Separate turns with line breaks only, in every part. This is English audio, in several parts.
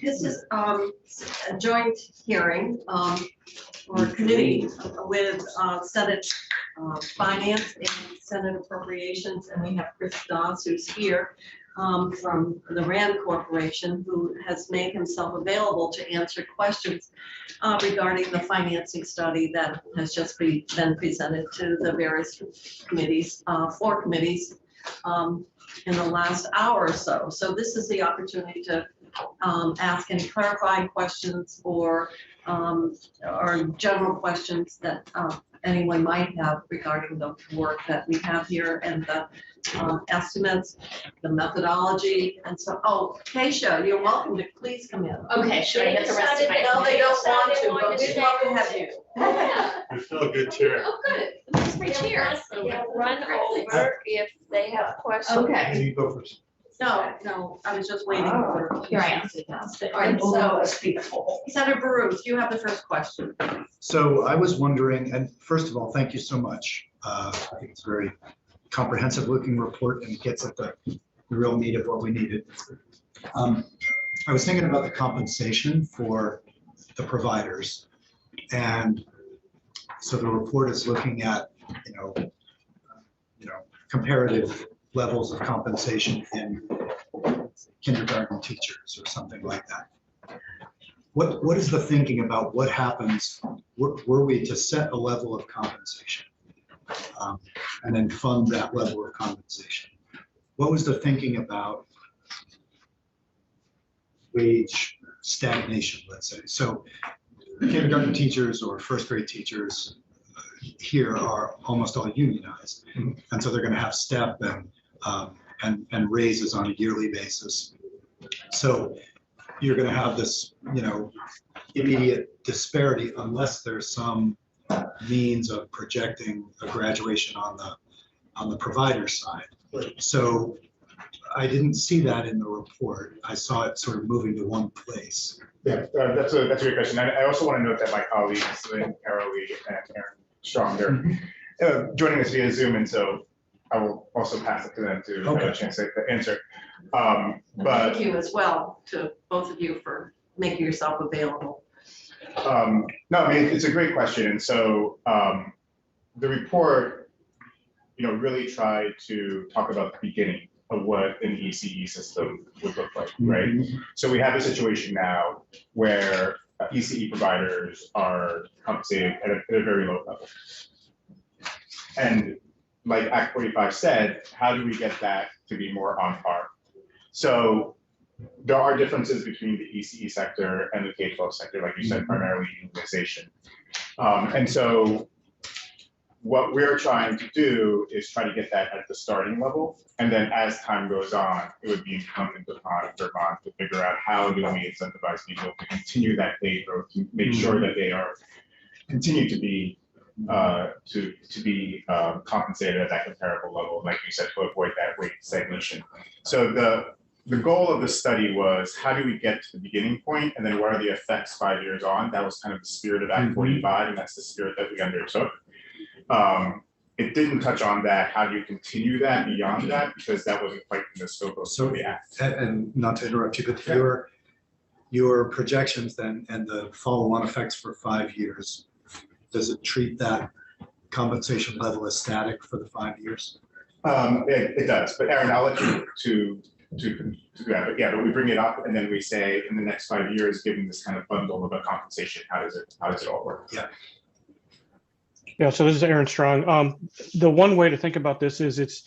This is a joint hearing or committee with Senate Finance and Senate Appropriations, and we have Chris Doss, who's here from the RAND Corporation, who has made himself available to answer questions regarding the financing study that has just been presented to the various committees, 4 committees, in the last hour or so. So this is the opportunity to ask any clarifying questions or general questions that anyone might have regarding the work that we have here and the estimates, the methodology, and so. Oh, Keisha, you're welcome to please come in.
Okay, should I get the rest of my?
No, they don't want to, but we'd love to have you.
You feel a good chair.
Oh, good. That's my chair.
Yeah, run over if they have questions.
Okay.
You go first.
No, I was just waiting for.
Here I am.
All right, so Senator Baruch, you have the first question.
So I was wondering, and first of all, thank you so much. I think it's a very comprehensive looking report and gets at the real meat of what we needed. I was thinking about the compensation for the providers. And so the report is looking at, comparative levels of compensation in kindergarten teachers or something like that. What is the thinking about what happens, were we to set a level of compensation and then fund that level of compensation? What was the thinking about wage stagnation, let's say? So kindergarten teachers or first grade teachers here are almost all unionized. And so they're going to have step and raises on a yearly basis. So you're going to have this, immediate disparity unless there's some means of projecting a graduation on the provider side. So I didn't see that in the report. I saw it sort of moving to one place.
Yeah, that's a great question. I also want to note that my colleagues, Lynn, Carolee, and Aaron Strong, they're joining us via Zoom, and so I will also pass it to them to have a chance to answer. But
thank you as well to both of you for making yourself available.
No, I mean, it's a great question. And so the report, really tried to talk about the beginning of what an ECE system would look like, right? So we have a situation now where ECE providers are compensated at a very low level. And like Act 45 said, how do we get that to be more on par? So there are differences between the ECE sector and the K-12 sector, like you said, primarily unionization. And so what we're trying to do is try to get that at the starting level. And then as time goes on, it would be incumbent upon Vermont to figure out how do we incentivize people to continue that pay growth, to make sure that they are continue to be compensated at that comparable level, like you said, to avoid that wage stagnation. So the goal of the study was how do we get to the beginning point, and then what are the effects 5 years on? That was kind of the spirit of Act 45, and that's the spirit that we undertook. It didn't touch on that. How do you continue that beyond that? Because that wasn't quite in the scope of the act.
And not to interrupt you, but your projections then and the follow-on effects for 5 years, does it treat that compensation level as static for the 5 years?
It does, but Aaron, I'll let you to do that. But yeah, but we bring it up and then we say in the next 5 years, given this kind of bundle of a compensation, how does it all work?
Yeah.
Yeah, so this is Aaron Strong. The one way to think about this is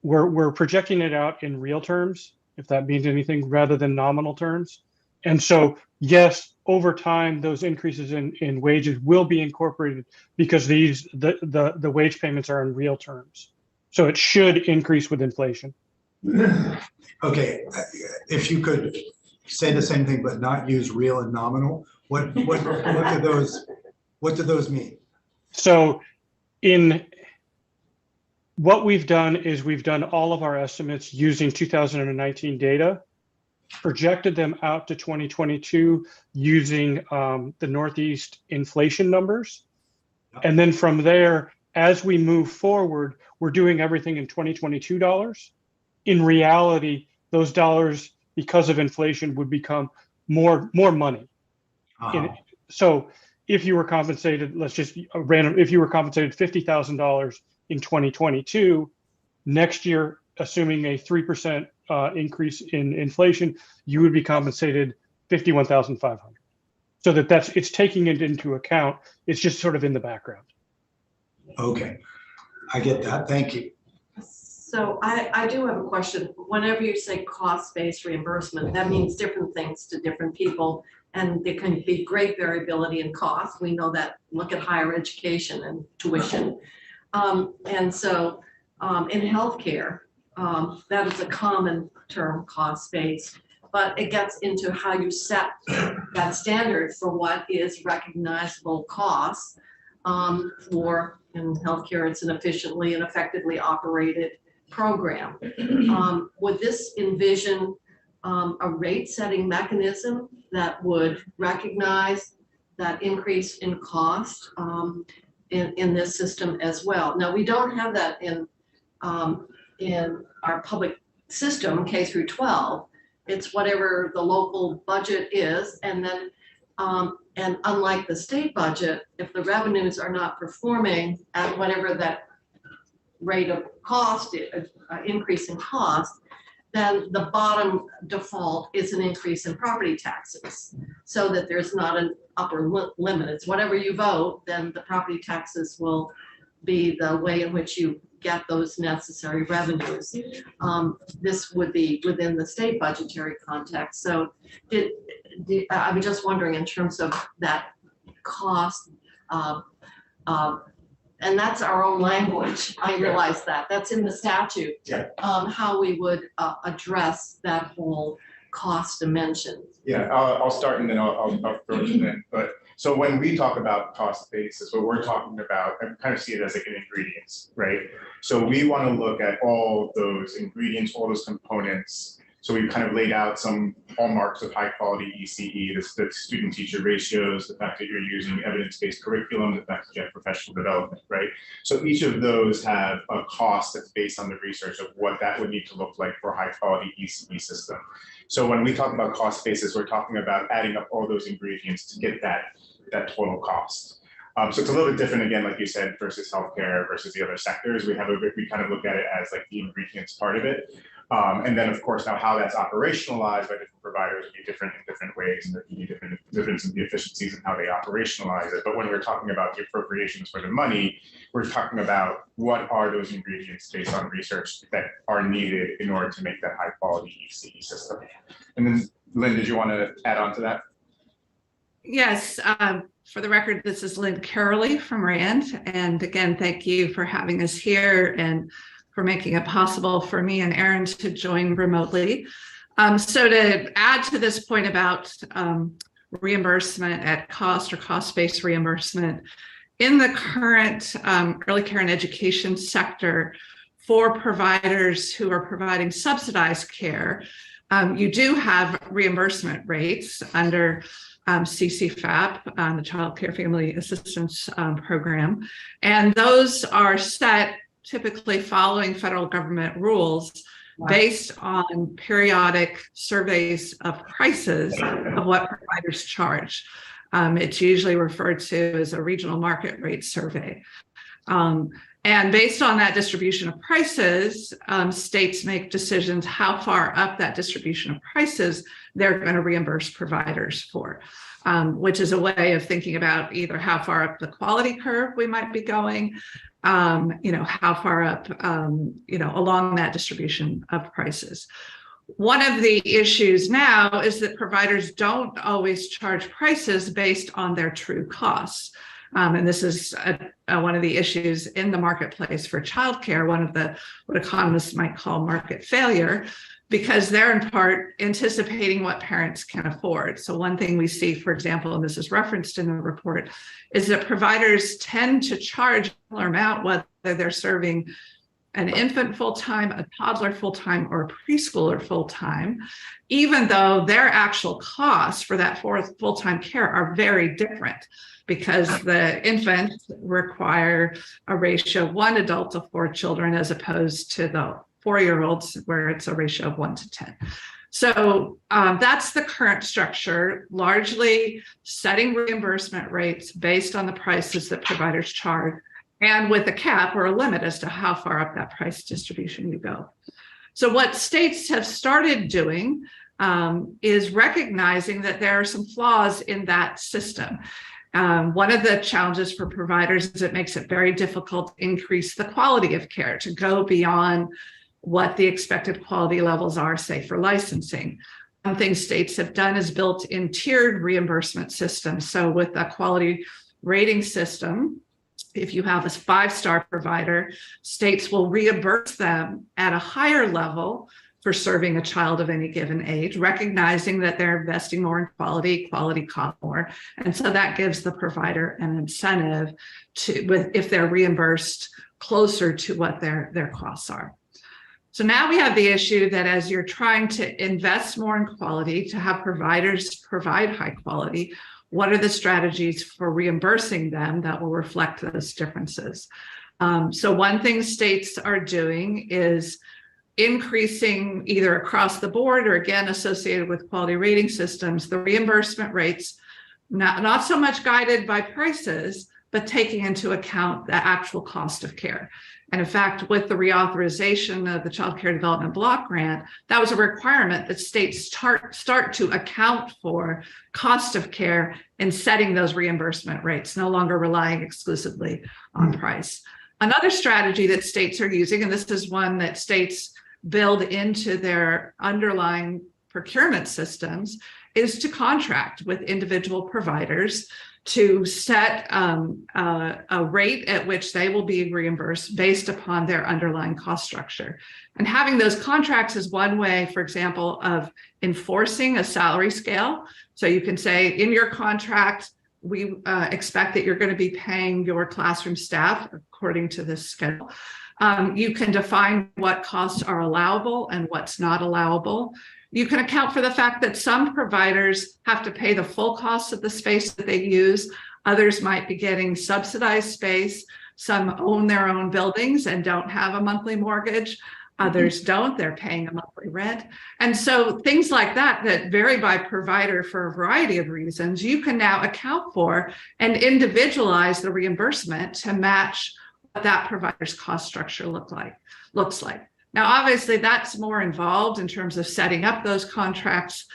we're projecting it out in real terms, if that means anything, rather than nominal terms. And so, yes, over time, those increases in wages will be incorporated because the wage payments are in real terms. So it should increase with inflation.
Okay, if you could say the same thing but not use real and nominal, what do those mean?
So in what we've done is we've done all of our estimates using 2019 data, projected them out to 2022 using the Northeast inflation numbers. And then from there, as we move forward, we're doing everything in 2022 dollars. In reality, those dollars, because of inflation would become more money. So if you were compensated, let's just random, if you were compensated $50,000 in 2022, next year, assuming a 3% increase in inflation, you would be compensated $51,500. So it's taking it into account. It's just sort of in the background.
Okay, I get that. Thank you.
So I do have a question. Whenever you say cost-based reimbursement, that means different things to different people, and there can be great variability in cost. We know that. Look at higher education and tuition. And so in healthcare, that is a common term, cost-based, but it gets into how you set that standard for what is recognizable cost for, in healthcare, it's an efficiently and effectively operated program. Would this envision a rate-setting mechanism that would recognize that increase in cost in this system as well? Now, we don't have that in our public system, K through 12. It's whatever the local budget is, and then and unlike the state budget, if the revenues are not performing at whatever that rate of cost, increase in cost, then the bottom default is an increase in property taxes, so that there's not an upper limit. It's whatever you vote, then the property taxes will be the way in which you get those necessary revenues. This would be within the state budgetary context. So I was just wondering, in terms of that cost, and that's our own language. I realize that. That's in the statute.
Yeah.
How we would address that whole cost dimension.
Yeah, I'll start and then I'll throw it in. But so when we talk about cost basis, what we're talking about, I kind of see it as like an ingredients, right? So we want to look at all those ingredients, all those components. So we've kind of laid out some hallmarks of high quality ECE, the student teacher ratios, the fact that you're using evidence-based curriculum, the fact that you have professional development, right? So each of those have a cost that's based on the research of what that would need to look like for a high quality ECE system. So when we talk about cost basis, we're talking about adding up all those ingredients to get that total cost. So it's a little bit different, again, like you said, versus healthcare versus the other sectors. We kind of look at it as like the ingredients part of it. And then, of course, now how that's operationalized by different providers will be different in different ways, and there can be different difference in the efficiencies and how they operationalize it. But when we're talking about the appropriations for the money, we're talking about what are those ingredients based on research that are needed in order to make that high quality ECE system. And then, Lynn, did you want to add on to that?
Yes, for the record, this is Lynn Carrolley from RAND. And again, thank you for having us here and for making it possible for me and Erin to join remotely. So to add to this point about reimbursement at cost or cost-based reimbursement, in the current early care and education sector, for providers who are providing subsidized care, you do have reimbursement rates under CCFAP, the Child Care Family Assistance Program, and those are set typically following federal government rules based on periodic surveys of prices of what providers charge. It's usually referred to as a regional market rate survey. And based on that distribution of prices, states make decisions how far up that distribution of prices they're going to reimburse providers for, which is a way of thinking about either how far up the quality curve we might be going, how far up, along that distribution of prices. One of the issues now is that providers don't always charge prices based on their true costs. And this is one of the issues in the marketplace for childcare, one of what economists might call market failure, because they're in part anticipating what parents can afford. So one thing we see, for example, and this is referenced in the report, is that providers tend to charge a similar amount whether they're serving an infant full-time, a toddler full-time, or a preschooler full-time, even though their actual costs for that full-time care are very different, because the infants require a ratio of 1 adult to 4 children as opposed to the 4-year-olds where it's a ratio of 1 to 10. So that's the current structure, largely setting reimbursement rates based on the prices that providers charge, and with a cap or a limit as to how far up that price distribution you go. So what states have started doing is recognizing that there are some flaws in that system. One of the challenges for providers is it makes it very difficult to increase the quality of care, to go beyond what the expected quality levels are, say, for licensing. One thing states have done is built in tiered reimbursement systems. So with a quality rating system, if you have a 5-star provider, states will reimburse them at a higher level for serving a child of any given age, recognizing that they're investing more in quality costs more. And so that gives the provider an incentive if they're reimbursed closer to what their costs are. So now we have the issue that as you're trying to invest more in quality, to have providers provide high quality, what are the strategies for reimbursing them that will reflect those differences? So one thing states are doing is increasing, either across the board or again associated with quality rating systems, the reimbursement rates, not so much guided by prices, but taking into account the actual cost of care. And in fact, with the reauthorization of the Child Care Development Block Grant, that was a requirement that states start to account for cost of care in setting those reimbursement rates, no longer relying exclusively on price. Another strategy that states are using, and this is one that states build into their underlying procurement systems, is to contract with individual providers to set a rate at which they will be reimbursed based upon their underlying cost structure. And having those contracts is one way, for example, of enforcing a salary scale. So you can say in your contract, we expect that you're going to be paying your classroom staff according to this schedule. You can define what costs are allowable and what's not allowable. You can account for the fact that some providers have to pay the full cost of the space that they use. Others might be getting subsidized space. Some own their own buildings and don't have a monthly mortgage. Others don't, they're paying a monthly rent. And so things like that vary by provider for a variety of reasons, you can now account for and individualize the reimbursement to match what that provider's cost structure looks like. Now, obviously, that's more involved in terms of setting up those contracts,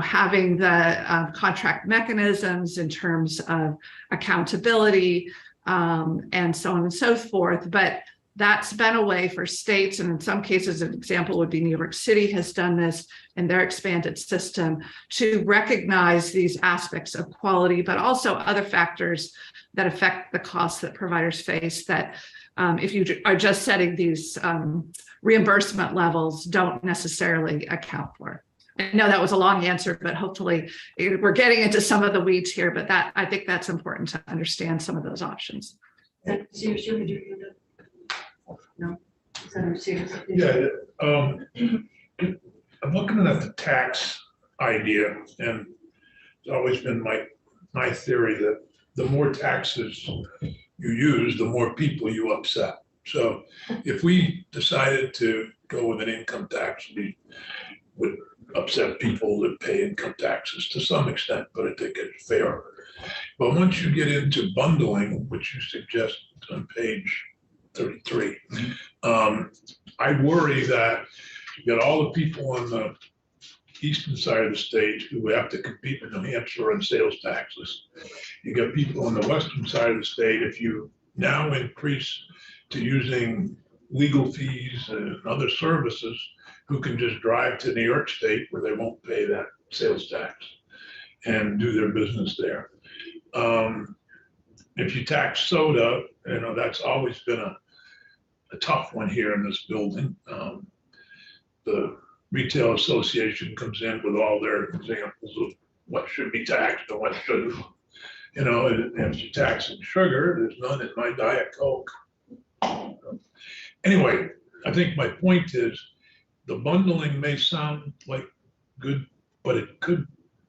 having the contract mechanisms in terms of accountability and so on and so forth. But that's been a way for states, and in some cases, an example would be New York City has done this in their expanded system, to recognize these aspects of quality, but also other factors that affect the costs that providers face that if you are just setting these reimbursement levels, don't necessarily account for. I know that was a long answer, but hopefully we're getting into some of the weeds here, but I think that's important to understand some of those options.
No? Is that a serious issue?
Yeah, I'm looking at the tax idea, and it's always been my theory that the more taxes you use, the more people you upset. So if we decided to go with an income tax, we would upset people that pay income taxes to some extent, but I think it's fair. But once you get into bundling, which you suggest on page 33, I worry that you get all the people on the eastern side of the state who have to compete with New Hampshire on sales taxes. You get people on the western side of the state, if you now increase to using legal fees and other services, who can just drive to New York State where they won't pay that sales tax and do their business there. If you tax soda, that's always been a tough one here in this building. The Retail Association comes in with all their examples of what should be taxed and what shouldn't. And if you're taxing sugar, there's none in my Diet Coke. Anyway, I think my point is the bundling may sound like good, but it could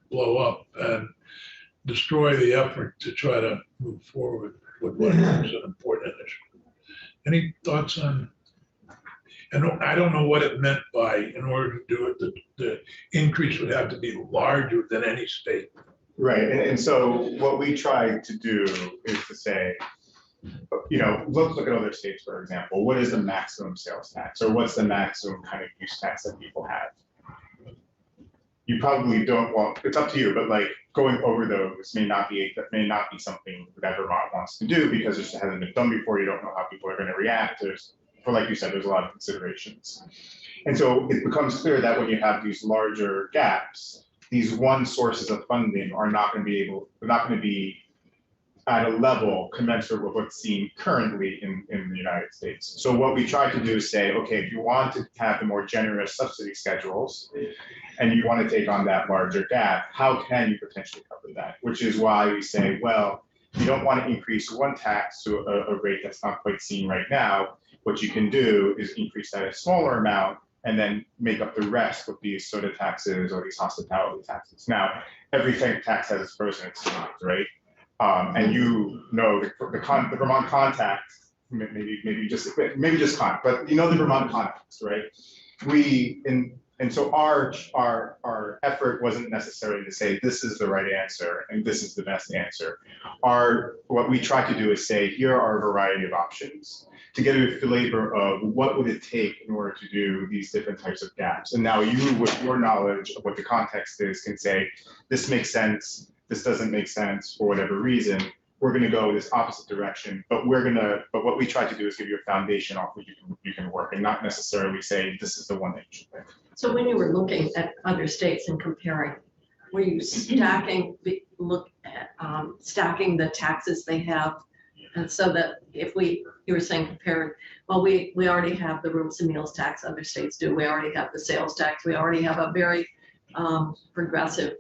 blow up and destroy the effort to try to move forward with what is an important initiative. Any thoughts on? And I don't know what it meant by, in order to do it, the increase would have to be larger than any state.
Right, and so what we try to do is to say, let's look at other states, for example. What is the maximum sales tax, or what's the maximum kind of use tax that people have? You probably don't want, it's up to you, but like going over those may not be something that Vermont wants to do because it just hasn't been done before. You don't know how people are going to react. Like you said, there's a lot of considerations. And so it becomes clear that when you have these larger gaps, these one sources of funding are not going to be at a level commensurate with what's seen currently in the United States. So what we try to do is say, okay, if you want to have the more generous subsidy schedules and you want to take on that larger gap, how can you potentially cover that? Which is why we say, well, you don't want to increase one tax to a rate that's not quite seen right now. What you can do is increase that a smaller amount and then make up the rest with these soda taxes or these hospitality taxes. Now, every tax has its pros and its cons, right? And the Vermont context, maybe just con, but the Vermont context, right? And so our effort wasn't necessarily to say this is the right answer and this is the best answer. What we try to do is say here are a variety of options to get a flavor of what would it take in order to do these different types of gaps. And now you, with your knowledge of what the context is, can say this makes sense, this doesn't make sense for whatever reason. We're going to go this opposite direction, but what we try to do is give you a foundation off which you can work, and not necessarily say this is the one that you should pick.
So when you were looking at other states and comparing, were you stacking the taxes they have? And so that you were saying comparing, well, we already have the rooms and meals tax, other states do. We already have the sales tax. We already have a very progressive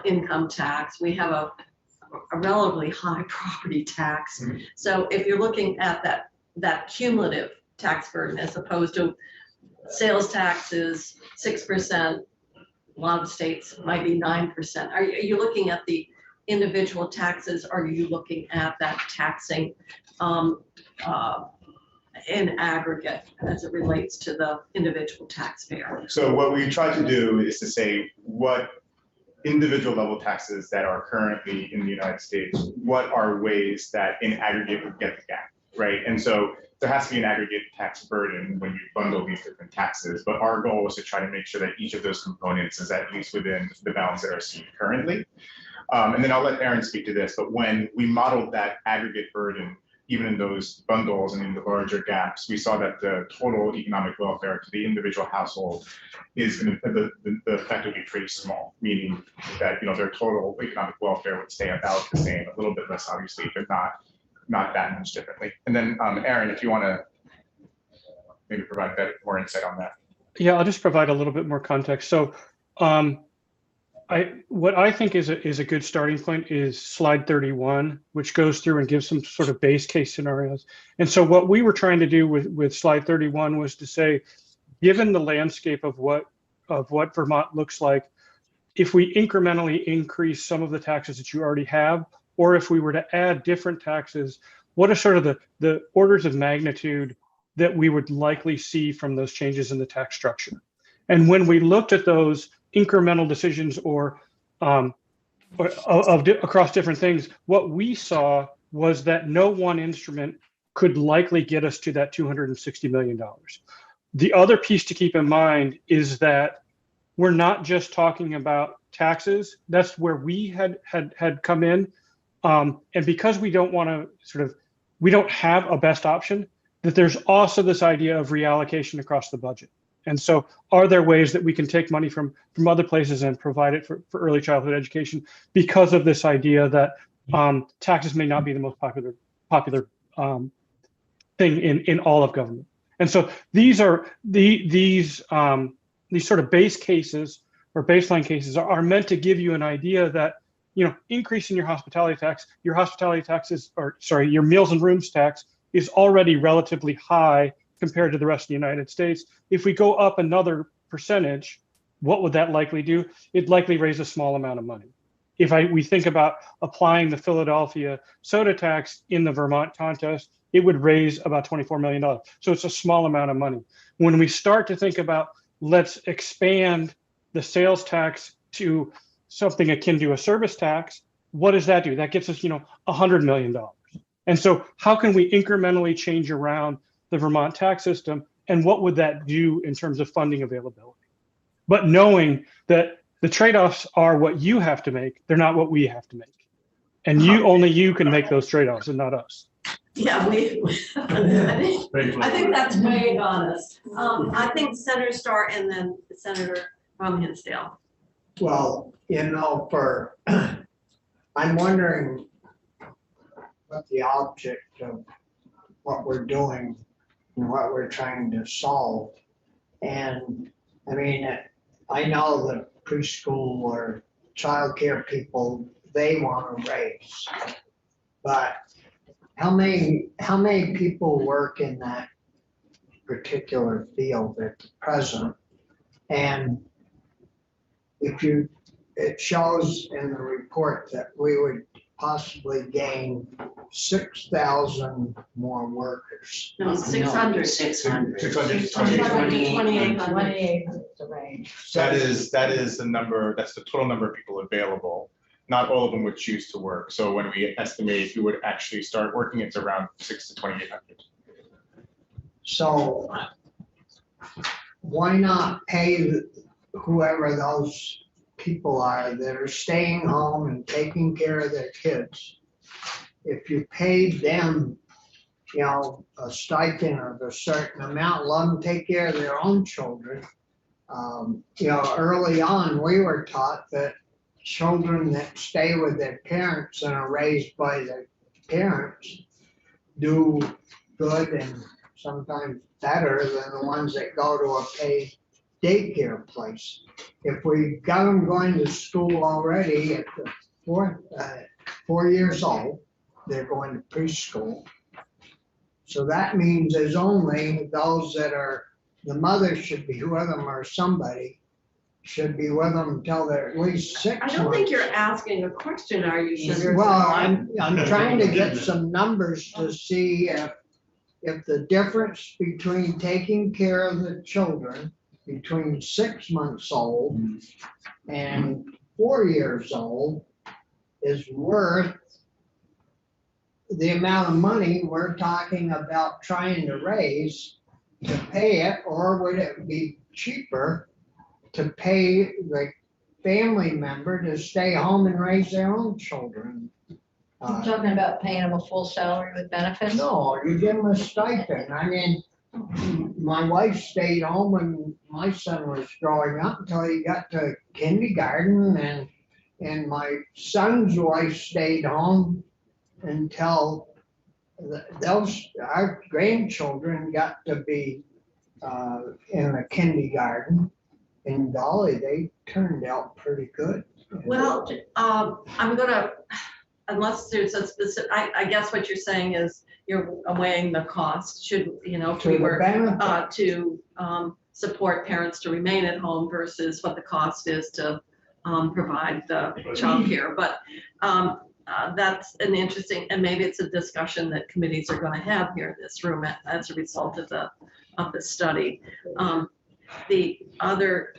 income tax. We have a relatively high property tax. Mm-hmm. So if you're looking at that cumulative tax burden as opposed to sales taxes, 6%, a lot of states might be 9%. Are you looking at the individual taxes? Or are you looking at that taxing in aggregate as it relates to the individual taxpayer?
So what we try to do is to say what individual level taxes that are currently in the United States, what are ways that in aggregate would get the gap, right? And so there has to be an aggregate tax burden when you bundle these different taxes, but our goal is to try to make sure that each of those components is at least within the bounds that are seen currently. And then I'll let Aaron speak to this, but when we modeled that aggregate burden, even in those bundles and in the larger gaps, we saw that the total economic welfare to the individual household is going to, the effect would be pretty small, meaning that their total economic welfare would stay about the same, a little bit less obviously, but not that much differently. And then Aaron, if you want to maybe provide that more insight on that.
Yeah, I'll just provide a little bit more context. So what I think is a good starting point is slide 31, which goes through and gives some sort of base case scenarios. And so what we were trying to do with slide 31 was to say, given the landscape of what Vermont looks like, if we incrementally increase some of the taxes that you already have, or if we were to add different taxes, what are sort of the orders of magnitude that we would likely see from those changes in the tax structure? And when we looked at those incremental decisions across different things, what we saw was that no one instrument could likely get us to that $260 million. The other piece to keep in mind is that we're not just talking about taxes. That's where we had come in. And because we don't want to we don't have a best option, that there's also this idea of reallocation across the budget. And so are there ways that we can take money from other places and provide it for early childhood education because of this idea that taxes may not be the most popular thing in all of government. And so these are these sort of base cases or baseline cases are meant to give you an idea that, increasing your hospitality tax your meals and rooms tax is already relatively high compared to the rest of the United States. If we go up another percentage, what would that likely do? It'd likely raise a small amount of money. we think about applying the Philadelphia soda tax in the Vermont contest, it would raise about $24 million. So it's a small amount of money. When we start to think about, let's expand the sales tax to something akin to a service tax, what does that do? That gets us, $100 million. And so how can we incrementally change around the Vermont tax system? And what would that do in terms of funding availability? But knowing that the trade-offs are what you have to make, they're not what we have to make. And only you can make those trade-offs and not us.
Yeah, I think that's way honest. I think Senator Starr and then Senator from Hinsdale.
Well, I'm wondering what the object of what we're doing and what we're trying to solve. And I mean, I know the preschool or childcare people, they want to raise. But how many people work in that particular field at present? And it shows in the report that we would possibly gain 6,000 more workers.
No, 600.
600.
2,800.
That is the number, that's the total number of people available. Not all of them would choose to work. So when we estimate who would actually start working, it's around 6,000 to 2,800.
So why not pay whoever those people are that are staying home and taking care of their kids? If you paid them, a stipend of a certain amount, let them take care of their own children. Early on, we were taught that children that stay with their parents and are raised by their parents do good and sometimes better than the ones that go to a paid daycare place. If we got them going to school already at the 4 years old, they're going to preschool. So that means there's only those that are, the mother should be with them or somebody should be with them until they're at least 6 months.
I don't think you're asking a question, are you, Senator?
Well, I'm trying to get some numbers to see if the difference between taking care of the children between 6 months old and 4 years old is worth the amount of money we're talking about trying to raise to pay it, or would it be cheaper to pay the family member to stay home and raise their own children?
I'm talking about paying them a full salary with benefits.
No, you give them a stipend. I mean, my wife stayed home when my son was growing up until he got to kindergarten, and my son's wife stayed home until our grandchildren got to be in the kindergarten. And golly, they turned out pretty good.
Well, I'm gonna, unless there's a specific, I guess what you're saying is you're weighing the cost, should, if we were to support parents to remain at home versus what the cost is to provide the childcare. But that's an interesting, and maybe it's a discussion that committees are going to have here in this room as a result of the study. The other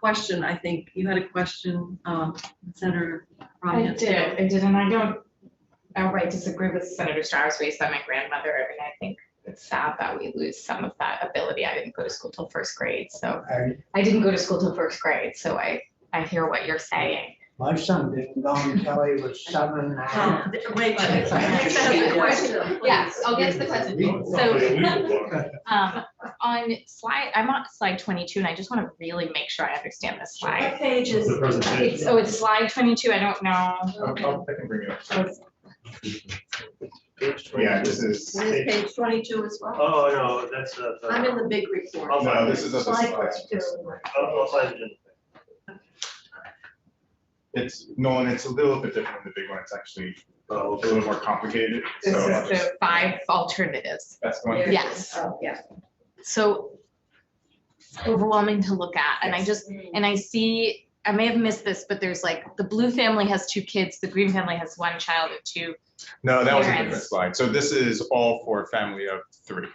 question, I think you had a question, Senator Ryan.
I did, and I don't outright disagree with Senator Starr's raised by my grandmother. I mean, I think it's sad that we lose some of that ability. I didn't go to school till first grade, so I didn't go to school till first grade. So I hear what you're saying.
My son didn't go until he was 7 and a half.
Wait,
question. Yes, I'll get to the question. So on slide, I'm on slide 22, and I just want to really make sure I understand this slide.
What page is it?
It's slide 22. I don't know.
I can bring it up. Yeah, this is.
It is page 22 as well.
Oh, no, that's
I'm in the big report.
Oh,
No, this is a
Slide
slide.
22.
I'll find it.
It's a little bit different than the big one. It's actually a little more complicated.
This
So
is the 5 alternatives.
that's the one.
Yes.
Oh, yeah.
So overwhelming to look at, and I see I may have missed this, but there's like, the blue family has 2 kids, the green family has 1 child and 2.
No, that was a
Parents.
different slide. So this is all for a family of 3.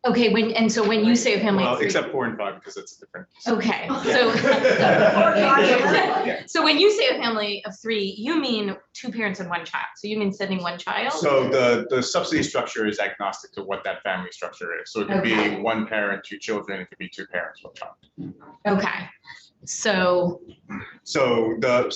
Okay, when you say a family
Well,
of 3.
except 4 and 5 because it's a different.
Okay,
Yeah.
so when you say a family of 3, you mean 2 parents and 1 child. So you mean sending 1 child?
So the subsidy structure is agnostic to what that family structure is. So it could be
Okay.
1 parent, 2 children, it could be 2 parents, 1 child.
Okay, so
The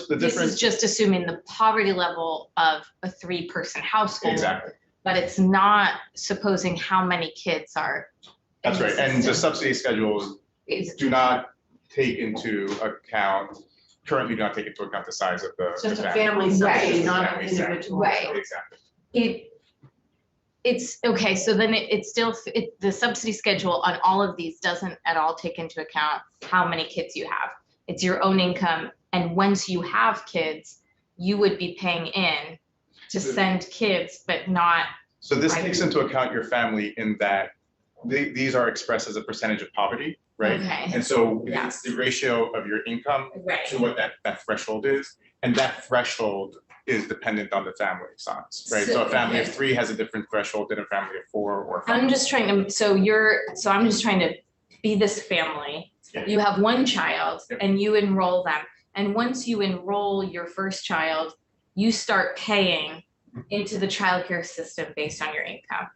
this
difference.
is just assuming the poverty level of a 3-person household.
Exactly.
But it's not supposing how many kids are. in
That's
the
right. And the
system.
subsidy schedules
Is-
do not take into account, currently do not take into account the size of the.
Just
the
a family
Right.
subsidy, not an
Family size.
individual.
Right.
Exactly.
It's, okay, so then it's still, the subsidy schedule on all of these doesn't at all take into account how many kids you have. It's your own income, and once you have kids, you would be paying in to send kids, but not,
So this
Right.
takes into account your family in that these are expressed as a percentage of poverty, right?
okay,
And so it's
Yes.
the ratio of your income
right,
to what that threshold is. And that threshold is dependent on the family size, right? So a family of
Okay.
3 has a different threshold than a family of 4 or 5.
I'm just trying to, so I'm just trying to be this family.
Yeah.
You have 1 child
Yep.
and you enroll them, and once you enroll your first child, you start paying into the childcare system based on your income.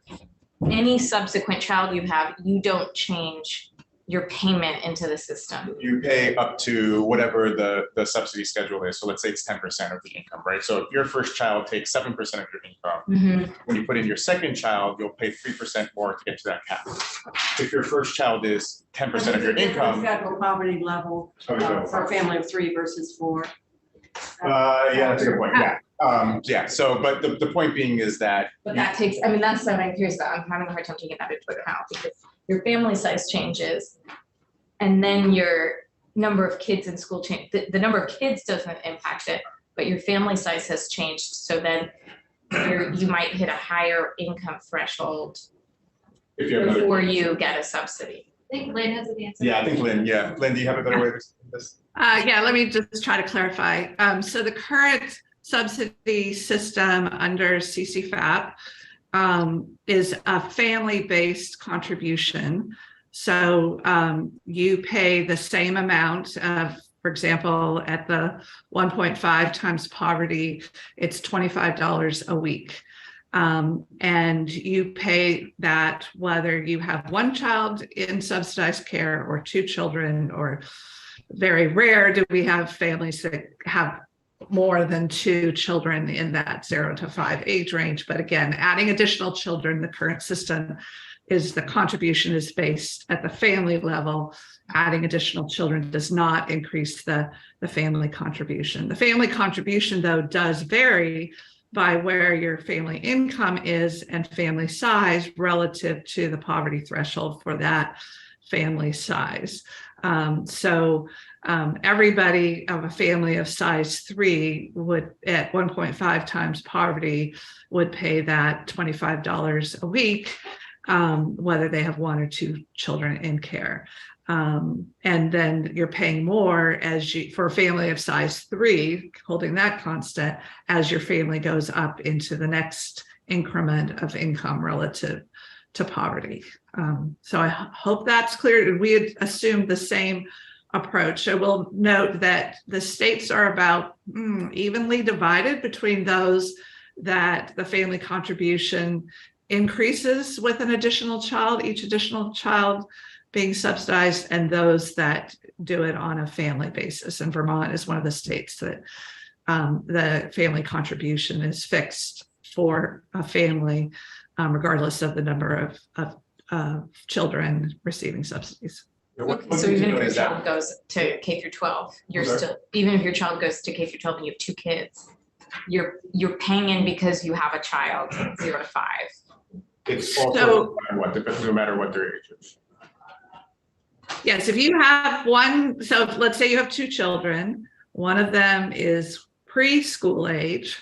Any subsequent child you have, you don't change your payment into the system.
You pay up to whatever the subsidy schedule is. So let's say it's 10% of the income, right? So if your first child takes 7% of your income, when you put in your second child, you'll pay 3% more to get to that cap. If your first child is 10% of your income.
Federal poverty level for a family of 3 versus 4.
Yeah, that's a good point. Yeah. So, but the point being is that.
But that takes, I mean, that's what I'm curious about. I'm having a hard time taking that into account because your family size changes. And then your number of kids in school change, the number of kids doesn't impact it, but your family size has changed. So then you might hit a higher income threshold
If you have another.
before you get a subsidy.
I think Lynn has an answer.
Yeah, I think Lynn, Lynn, do you have a better way to say this?
Yeah, let me just try to clarify. So the current subsidy system under CCFAP is a family-based contribution. So you pay the same amount of, for example, at the 1.5 times poverty, it's $25 a week. And you pay that whether you have 1 child in subsidized care or 2 children, or very rare do we have families that have more than 2 children in that 0 to 5 age range. But again, adding additional children, the current system is the contribution is based at the family level. Adding additional children does not increase the family contribution. The family contribution, though, does vary by where your family income is and family size relative to the poverty threshold for that family size. Everybody of a family of size 3 would, at 1.5 times poverty, would pay that $25 a week, whether they have 1 or 2 children in care. And then you're paying more for a family of size 3, holding that constant, as your family goes up into the next increment of income relative to poverty. So I hope that's clear. We had assumed the same approach. I will note that the states are about evenly divided between those that the family contribution increases with an additional child, each additional child being subsidized, and those that do it on a family basis. And Vermont is one of the states that the family contribution is fixed for a family, regardless of the number of children receiving subsidies.
So even if your child goes to K through 12, you're still, even if your child goes to K through 12 and you have 2 kids, you're paying in because you have a child 0 to 5.
It's also no matter what their age is.
Yes, if you have 1, so let's say you have 2 children, one of them is preschool age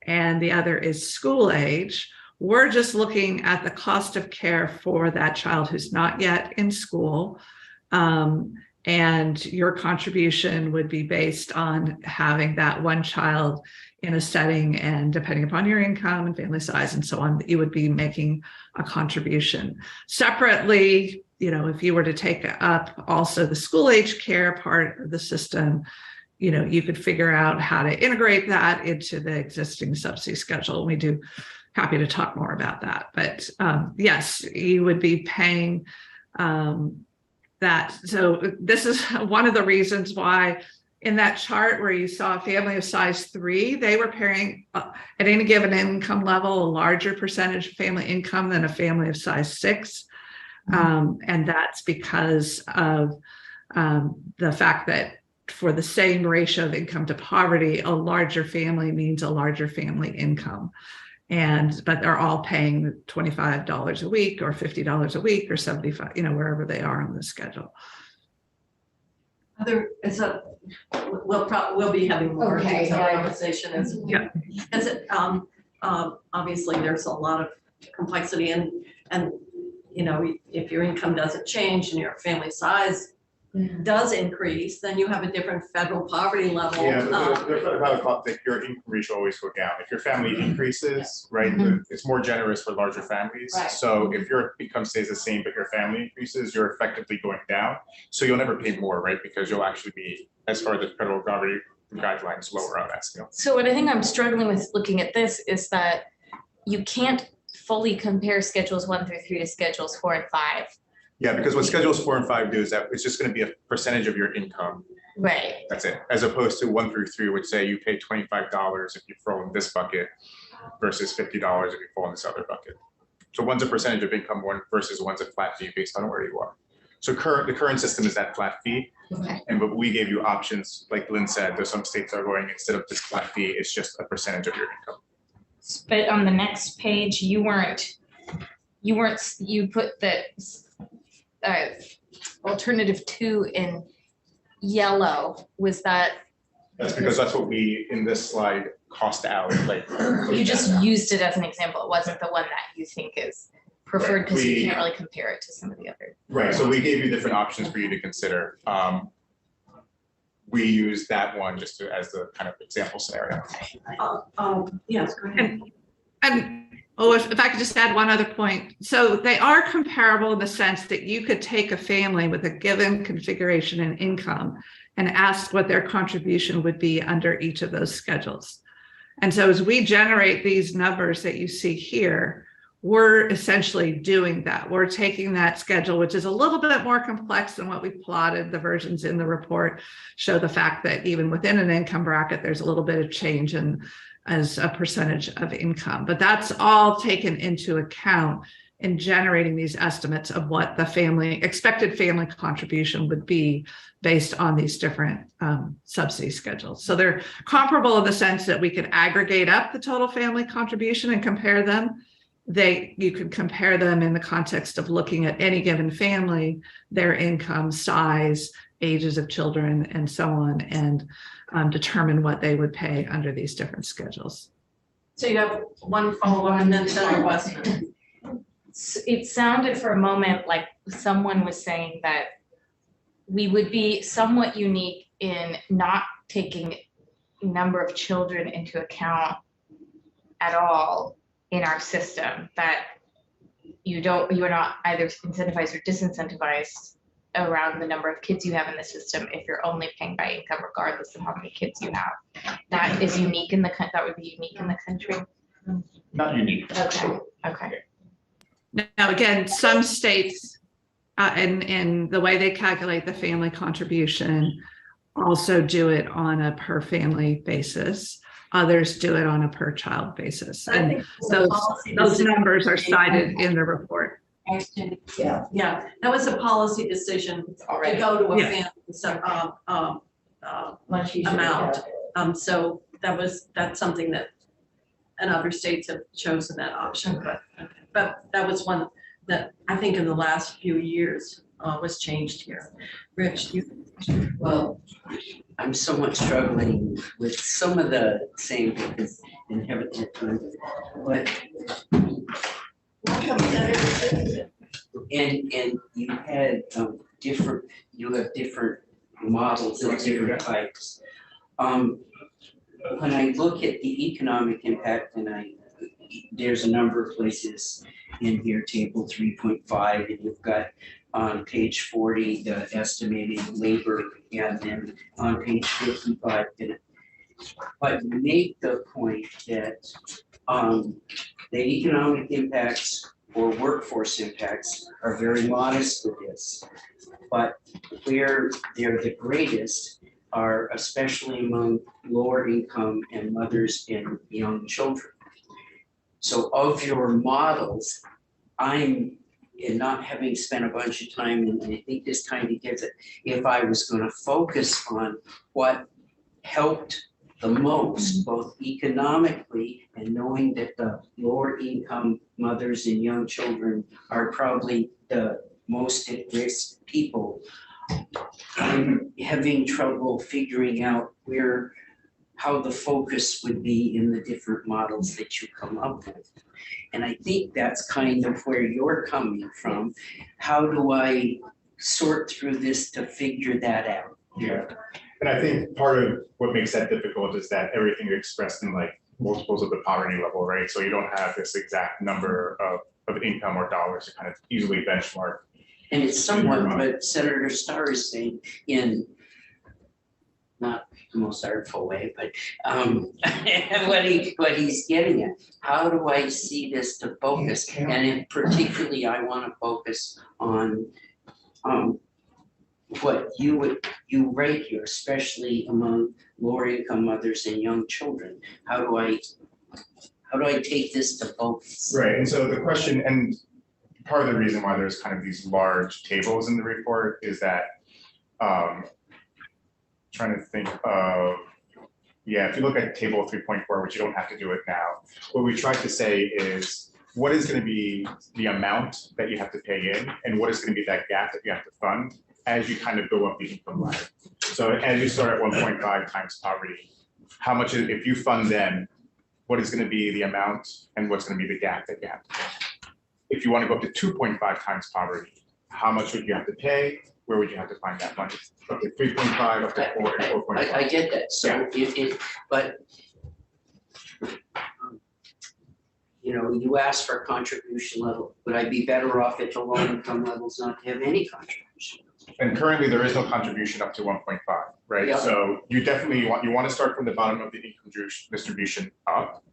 and the other is school age, we're just looking at the cost of care for that child who's not yet in school. And and your contribution would be based on having that one child in a setting, and depending upon your income and family size and so on, you would be making a contribution. Separately, if you were to take up also the school age care part of the system, you could figure out how to integrate that into the existing subsidy schedule. We do happy to talk more about that. But yes, you would be paying that. So this is one of the reasons why in that chart where you saw a family of size 3, they were paying at any given income level a larger percentage of family income than a family of size 6. And that's because of the fact that for the same ratio of income to poverty, a larger family means a larger family income. But they're all paying $25 a week or $50 a week or $75, wherever they are on the schedule.
We'll be having more
Okay,
detailed
yeah.
conversation as it, obviously there's a lot of complexity and if your income doesn't change and your family size does increase, then you have a different federal poverty level.
Yeah, your income ratio always go down. If your family increases, right, it's more generous for larger families.
Right.
So if your income stays the same, but your family increases, you're effectively going down. So you'll never pay more, right? Because you'll actually be, as far as the federal government guidelines, lower on that scale.
So what I think I'm struggling with looking at this is that you can't fully compare schedules 1 through 3 to schedules 4 and 5.
Yeah, because what schedules 4 and 5 do is that it's just going to be a percentage of your income.
Right.
That's it. As opposed to 1 through 3, which say you pay $25 if you fall in this bucket versus $50 if you fall in this other bucket. So one's a percentage of income, one versus one's a flat fee based on where you are. So the current system is that flat fee.
Okay.
But we gave you options, like Lynn said, there's some states that are going, instead of this flat fee, it's just a percentage of your income.
But on the next page, you put the alternative 2 in yellow. Was that?
That's because that's what we, in this slide, cost out.
You just used it as an example. It wasn't the one that you think is preferred because you can't really compare it to some of the other.
Right, so we gave you different options for you to consider. We use that one just as the kind of example scenario.
Yes, go ahead.
And if I could just add one other point. So they are comparable in the sense that you could take a family with a given configuration and income and ask what their contribution would be under each of those schedules. And so as we generate these numbers that you see here, we're essentially doing that. We're taking that schedule, which is a little bit more complex than what we plotted. The versions in the report show the fact that even within an income bracket, there's a little bit of change as a percentage of income, but that's all taken into account in generating these estimates of what the expected family contribution would be based on these different subsidy schedules. So they're comparable in the sense that we could aggregate up the total family contribution and compare them. You could compare them in the context of looking at any given family, their income, size, ages of children, and so on, and determine what they would pay under these different schedules.
So you have one follow-up and then Senator Westman.
It sounded for a moment like someone was saying that we would be somewhat unique in not taking number of children into account at all in our system, that you are not either incentivized or disincentivized around the number of kids you have in the system if you're only paying by income regardless of how many kids you have. That is unique in that would be unique in the country.
Not unique.
Okay.
Now, again, some states in the way they calculate the family contribution also do it on a per family basis. Others do it on a per child basis. And those numbers are cited in the report.
Yeah, that was a policy decision to go to a family amount. So that's something that, and other states have chosen that option, but that was one that I think in the last few years was changed here. Rich,
Well, I'm somewhat struggling with some of the same because inherited funds, but and you had different, you have different models of different types. When I look at the economic impact, and there's a number of places in here, table 3.5, and you've got on page 40, the estimated labor, and then on page 55, but you make the point that the economic impacts or workforce impacts are very modest with this. But where they're the greatest are especially among lower income and mothers and young children. So of your models, and not having spent a bunch of time, and I think this kind of gets it, if I was going to focus on what helped the most, both economically and knowing that the lower income mothers and young children are probably the most at risk people, I'm having trouble figuring out how the focus would be in the different models that you come up with. And I think that's kind of where you're coming from. How do I sort through this to figure that out?
Yeah, and I think part of what makes that difficult is that everything is expressed in like multiples of the poverty level, right? So you don't have this exact number of income or dollars to kind of easily benchmark.
And it's somewhat what Senator Starr is saying in not the most artful way, but what he's getting at. How do I see this to focus? And particularly, I want to focus on what you write here, especially among lower income mothers and young children. How do I take this to focus?
Right, and so the question, and part of the reason why there's kind of these large tables in the report is that trying to think of, if you look at table 3.4, which you don't have to do it now, what we tried to say is what is going to be the amount that you have to pay in and what is going to be that gap that you have to fund as you kind of go up the income ladder. So as you start at 1.5 times poverty, how much, if you fund them, what is going to be the amount and what's going to be the gap that you have to pay? If you want to go up to 2.5 times poverty, how much would you have to pay? Where would you have to find that money? Up to 3.5, up to 4, and 4.5.
I get that. So but you ask for a contribution level. Would I be better off at the low income levels not to have any contribution?
And currently there is no contribution up to 1.5, right?
Yeah.
So you definitely want to start from the bottom of the income distribution up.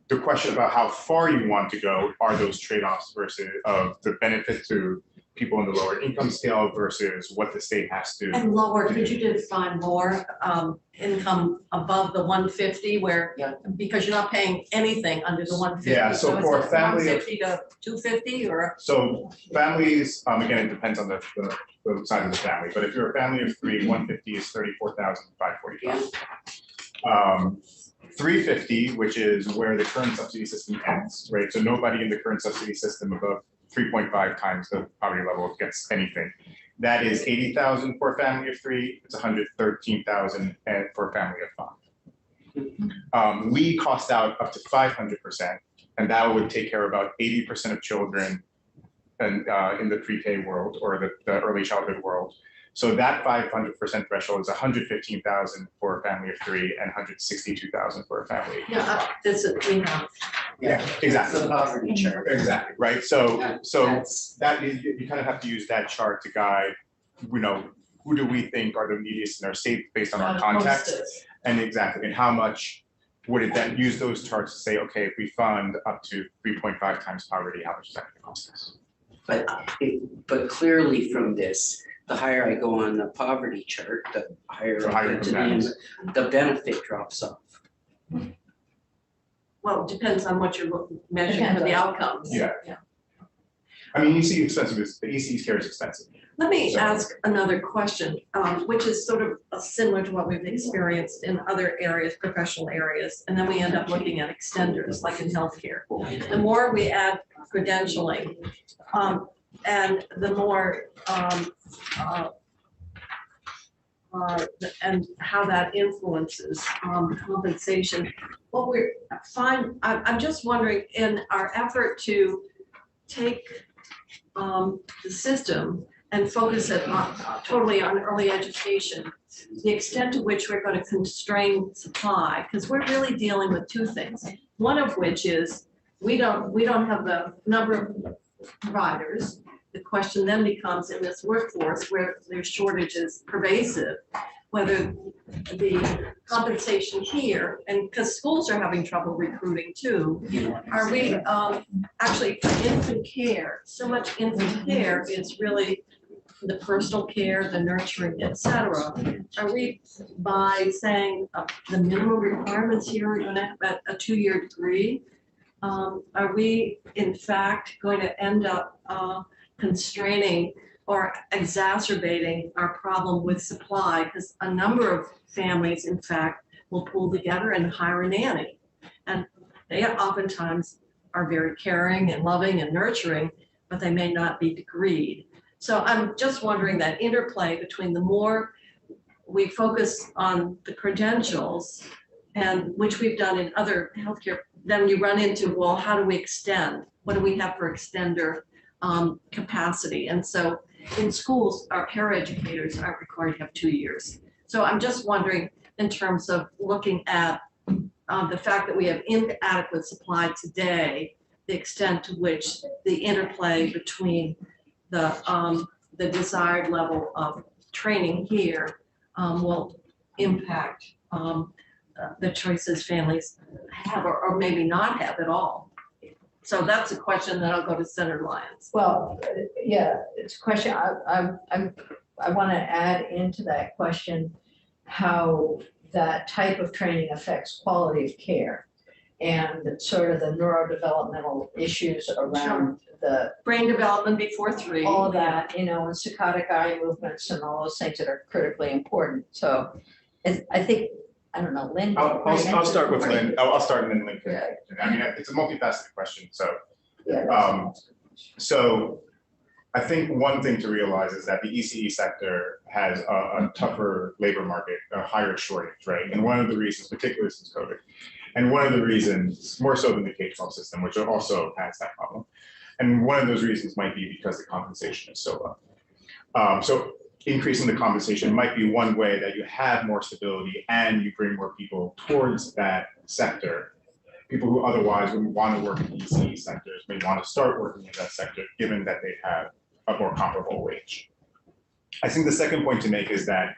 The question about how far you want to go are those trade-offs versus of the benefit to people in the lower income scale versus what the state has to.
And lower, could you define more income above the 150 where, because you're not paying anything under the 150.
Yeah, so for a family of
150 to 250 or?
So families, again, it depends on the size of the family, but if you're a family of 3, 150 is 34,545. 350, which is where the current subsidy system ends, right? So nobody in the current subsidy system above 3.5 times the poverty level gets anything. That is 80,000 for a family of 3. It's 113,000 for a family of 5. We cost out up to 500%, and that would take care of about 80% of children and in the pre-K world or the early childhood world. So that 500% threshold is 115,000 for a family of 3 and 162,000 for a family.
Yeah, this is,
Yeah, exactly.
The poverty chart.
Exactly, right? So that you kind of have to use that chart to guide, who do we think are the neediest in our state based on our context? And exactly, and how much would it then use those charts to say, okay, if we fund up to 3.5 times poverty, how much is that going to cost us?
But clearly from this, the higher I go on the poverty chart, the higher the benefit drops off.
well, it depends on what you're measuring for the outcomes.
Yeah. I mean, ECE expensive the ECE care is expensive.
Let me ask another question, which is sort of similar to what we've experienced in other areas, professional areas, and then we end up looking at extenders, like in healthcare. The more we add credentialing, and the more and how that influences compensation. What we're I'm just wondering, in our effort to take the system and focus it totally on early education, the extent to which we're going to constrain supply, because we're really dealing with two things. One of which is we don't have the number of providers. The question then becomes, in this workforce where their shortage is pervasive, whether the compensation here, and because schools are having trouble recruiting too, are we actually for infant care, so much infant care is really the personal care, the nurturing, et cetera. Are we, by saying the minimum requirements here are going to have a 2-year degree, are we in fact going to end up constraining or exacerbating our problem with supply? Because a number of families, in fact, will pull together and hire a nanny. And they oftentimes are very caring and loving and nurturing, but they may not be degreed. So I'm just wondering that interplay between the more we focus on the credentials, and which we've done in other healthcare, then you run into, well, how do we extend? What do we have for extender capacity? And so in schools, our paraeducators aren't required to have 2 years. So I'm just wondering, in terms of looking at the fact that we have inadequate supply today, the extent to which the interplay between the desired level of training here will impact the choices families have or maybe not have at all. So that's a question that I'll go to Senator Lyons.
Well, yeah, it's a question. I want to add into that question how that type of training affects quality of care and sort of the neurodevelopmental issues around the
Brain development before 3.
all of that, you know, and saccadic eye movements and all those things that are critically important. So I think, I don't know, Lynn.
I'll start with Lynn. I'll start and then Lynn.
Yeah.
I mean, it's a multifaceted question. So,
Yeah.
so I think one thing to realize is that the ECE sector has a tougher labor market, a higher shortage, right? And one of the reasons, particularly since COVID, and one of the reasons, more so than the K-12 system, which also has that problem. And one of those reasons might be because the compensation is so low. So increasing the compensation might be one way that you have more stability and you bring more people towards that sector. People who otherwise wouldn't want to work in ECE sectors may want to start working in that sector, given that they have a more comparable wage. I think the second point to make is that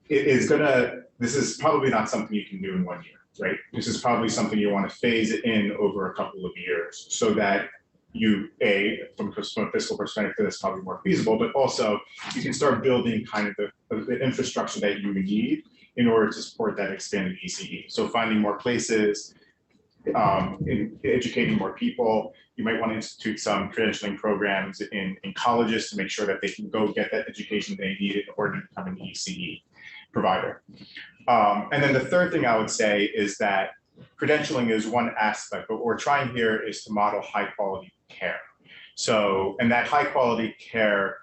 this is probably not something you can do in 1 year, right? This is probably something you want to phase it in over a couple of years so that you, from a fiscal perspective, that's probably more feasible, but also you can start building kind of the infrastructure that you need in order to support that expanded ECE. So finding more places, in educating more people. You might want to institute some credentialing programs in colleges to make sure that they can go get that education they need in order to become an ECE provider. And then the third thing I would say is that credentialing is one aspect, but what we're trying here is to model high quality care. So, and that high quality care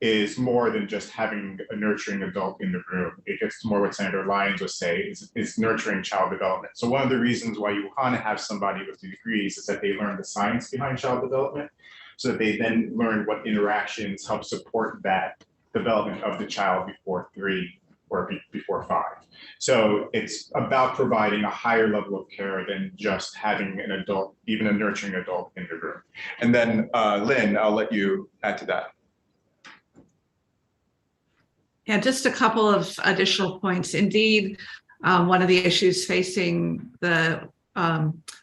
is more than just having a nurturing adult in the room. It gets to more what Senator Lyons would say is nurturing child development. So one of the reasons why you want to have somebody with the degrees is that they learn the science behind child development, so that they then learn what interactions help support that development of the child before 3 or before 5. So it's about providing a higher level of care than just having an adult, even a nurturing adult in the room. And then Lynn, I'll let you add to that.
Yeah, just a couple of additional points. Indeed, one of the issues facing the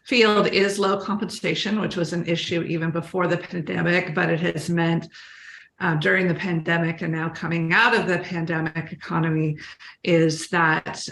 field is low compensation, which was an issue even before the pandemic, but it has meant during the pandemic and now coming out of the pandemic economy is that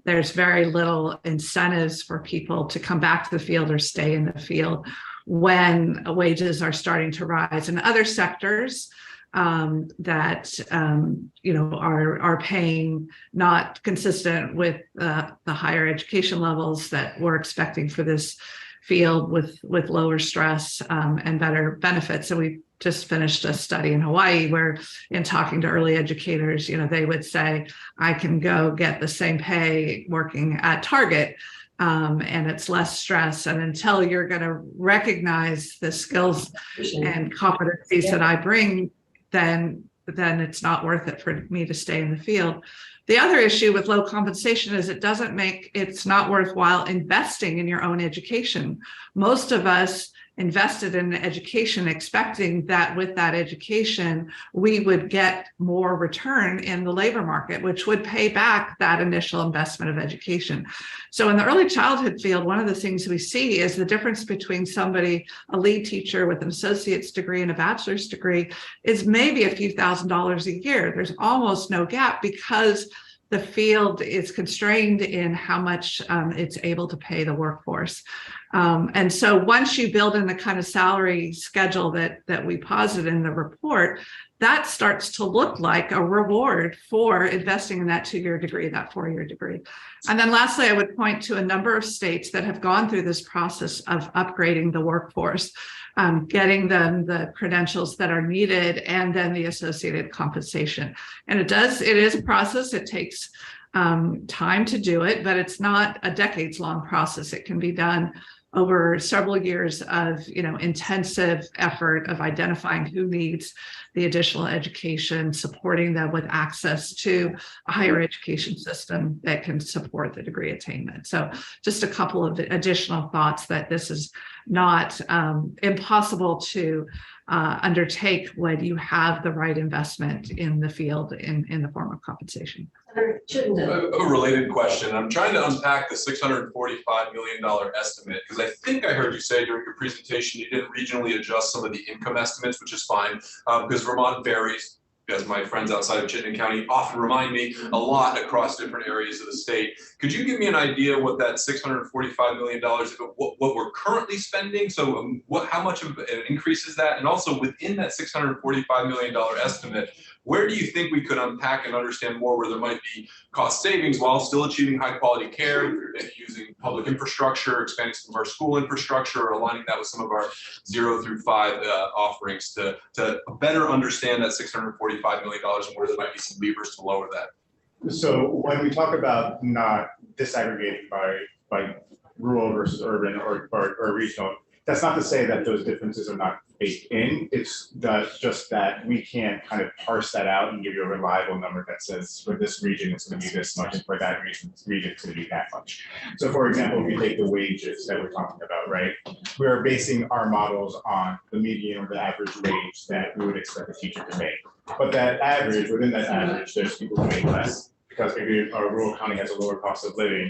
there's very little incentives for people to come back to the field or stay in the field when wages are starting to rise. In other sectors, that are paying not consistent with the higher education levels that we're expecting for this field with lower stress and better benefits. So we just finished a study in Hawaii where, in talking to early educators, they would say, I can go get the same pay working at Target. And it's less stress. And until you're going to recognize the skills and competencies that I bring then it's not worth it for me to stay in the field. The other issue with low compensation is it's not worthwhile investing in your own education. Most of us invested in education expecting that with that education, we would get more return in the labor market, which would pay back that initial investment of education. So in the early childhood field, one of the things we see is the difference between a lead teacher with an associate's degree and a bachelor's degree is maybe a few $1,000s a year. There's almost no gap because the field is constrained in how much it's able to pay the workforce. And so once you build in the kind of salary schedule that we posit in the report, that starts to look like a reward for investing in that 2-year degree, that 4-year degree. And then lastly, I would point to a number of states that have gone through this process of upgrading the workforce, getting them the credentials that are needed, and then the associated compensation. And it is a process. It takes time to do it, but it's not a decades-long process. It can be done over several years of intensive effort of identifying who needs the additional education, supporting them with access to a higher education system that can support the degree attainment. So just a couple of additional thoughts that this is not impossible to undertake when you have the right investment in the field in the form of compensation.
Chittenden.
A related question. I'm trying to unpack the $645 million estimate because I think I heard you say during your presentation you didn't regionally adjust some of the income estimates, which is fine because Vermont varies. As my friends outside of Chittenden County often remind me, a lot across different areas of the state. Could you give me an idea what that $645 million, what we're currently spending? So how much of an increase is that? And also within that $645 million estimate, where do you think we could unpack and understand more where there might be cost savings while still achieving high quality care, using public infrastructure, expanding some of our school infrastructure, or aligning that with some of our 0 through 5 offerings to better understand that $645 million and where there might be some levers to lower that?
So when we talk about not disaggregating by rural versus urban or regional, that's not to say that those differences are not baked in. It's just that we can't kind of parse that out and give you a reliable number that says for this region it's going to be this much and for that region it's going to be that much. So for example, if you take the wages that we're talking about, right? We're basing our models on the median or the average wage that we would expect a teacher to make. But that average, within that average, there's people who make less because maybe a rural county has a lower cost of living.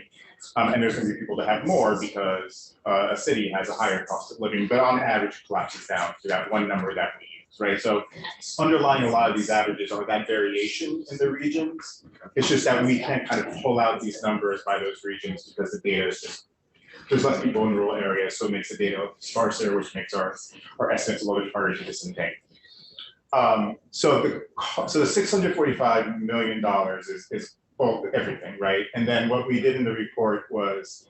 And there's going to be people that have more because a city has a higher cost of living, but on average it collapses down to that one number that we use, right? So underlying a lot of these averages are that variation in the regions. It's just that we can't kind of pull out these numbers by those regions because the data is just, there's less people in rural areas, so it makes the data sparser, which makes our estimates a little bit harder to disseminate. So the $645 million is well, everything, right? And then what we did in the report was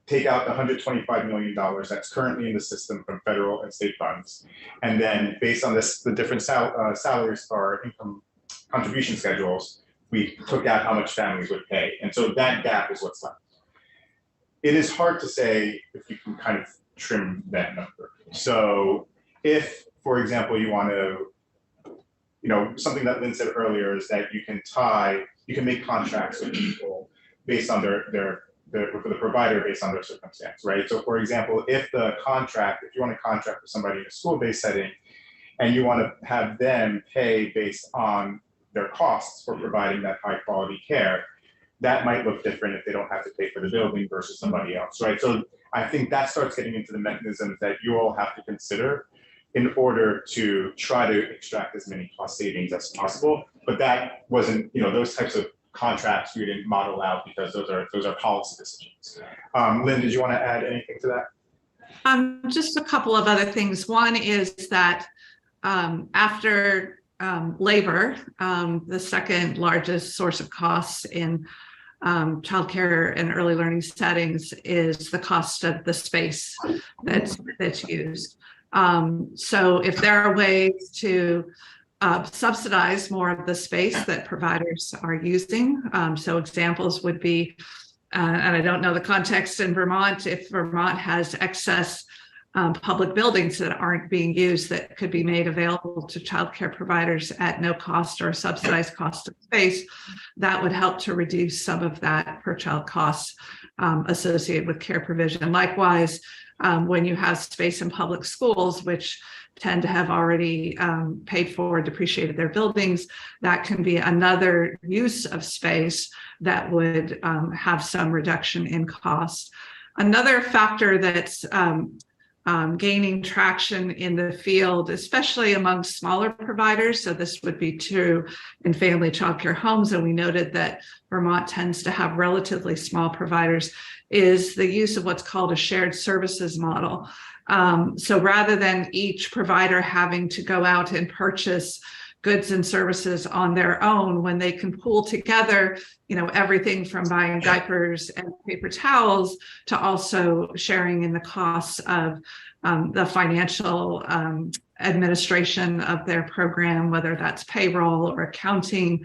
take out the $125 million that's currently in the system from federal and state funds. And then based on this, the different salaries or income contribution schedules, we took out how much families would pay. And so that gap is what's left. It is hard to say if you can kind of trim that number. So if, for example, you want to, something that Lynn said earlier is that you can make contracts with people based on for the provider based on their circumstance, right? So for example, if you want to contract with somebody in a school-based setting and you want to have them pay based on their costs for providing that high quality care, that might look different if they don't have to pay for the building versus somebody else, right? So I think that starts getting into the mechanisms that you all have to consider in order to try to extract as many cost savings as possible. But that wasn't, those types of contracts we didn't model out because those are policy decisions. Lynn, did you want to add anything to that?
Just a couple of other things. One is that after labor, the second largest source of costs in childcare and early learning settings is the cost of the space that's used. So if there are ways to subsidize more of the space that providers are using, so examples would be, and I don't know the context in Vermont, if Vermont has excess public buildings that aren't being used that could be made available to childcare providers at no cost or subsidized cost of space, that would help to reduce some of that per child costs associated with care provision. Likewise, when you have space in public schools, which tend to have already paid for, depreciated their buildings, that can be another use of space that would have some reduction in cost. Another factor that's gaining traction in the field, especially among smaller providers, so this would be true in family childcare homes, and we noted that Vermont tends to have relatively small providers, is the use of what's called a shared services model. So rather than each provider having to go out and purchase goods and services on their own, when they can pool together, everything from buying diapers and paper towels to also sharing in the costs of the financial administration of their program, whether that's payroll or accounting,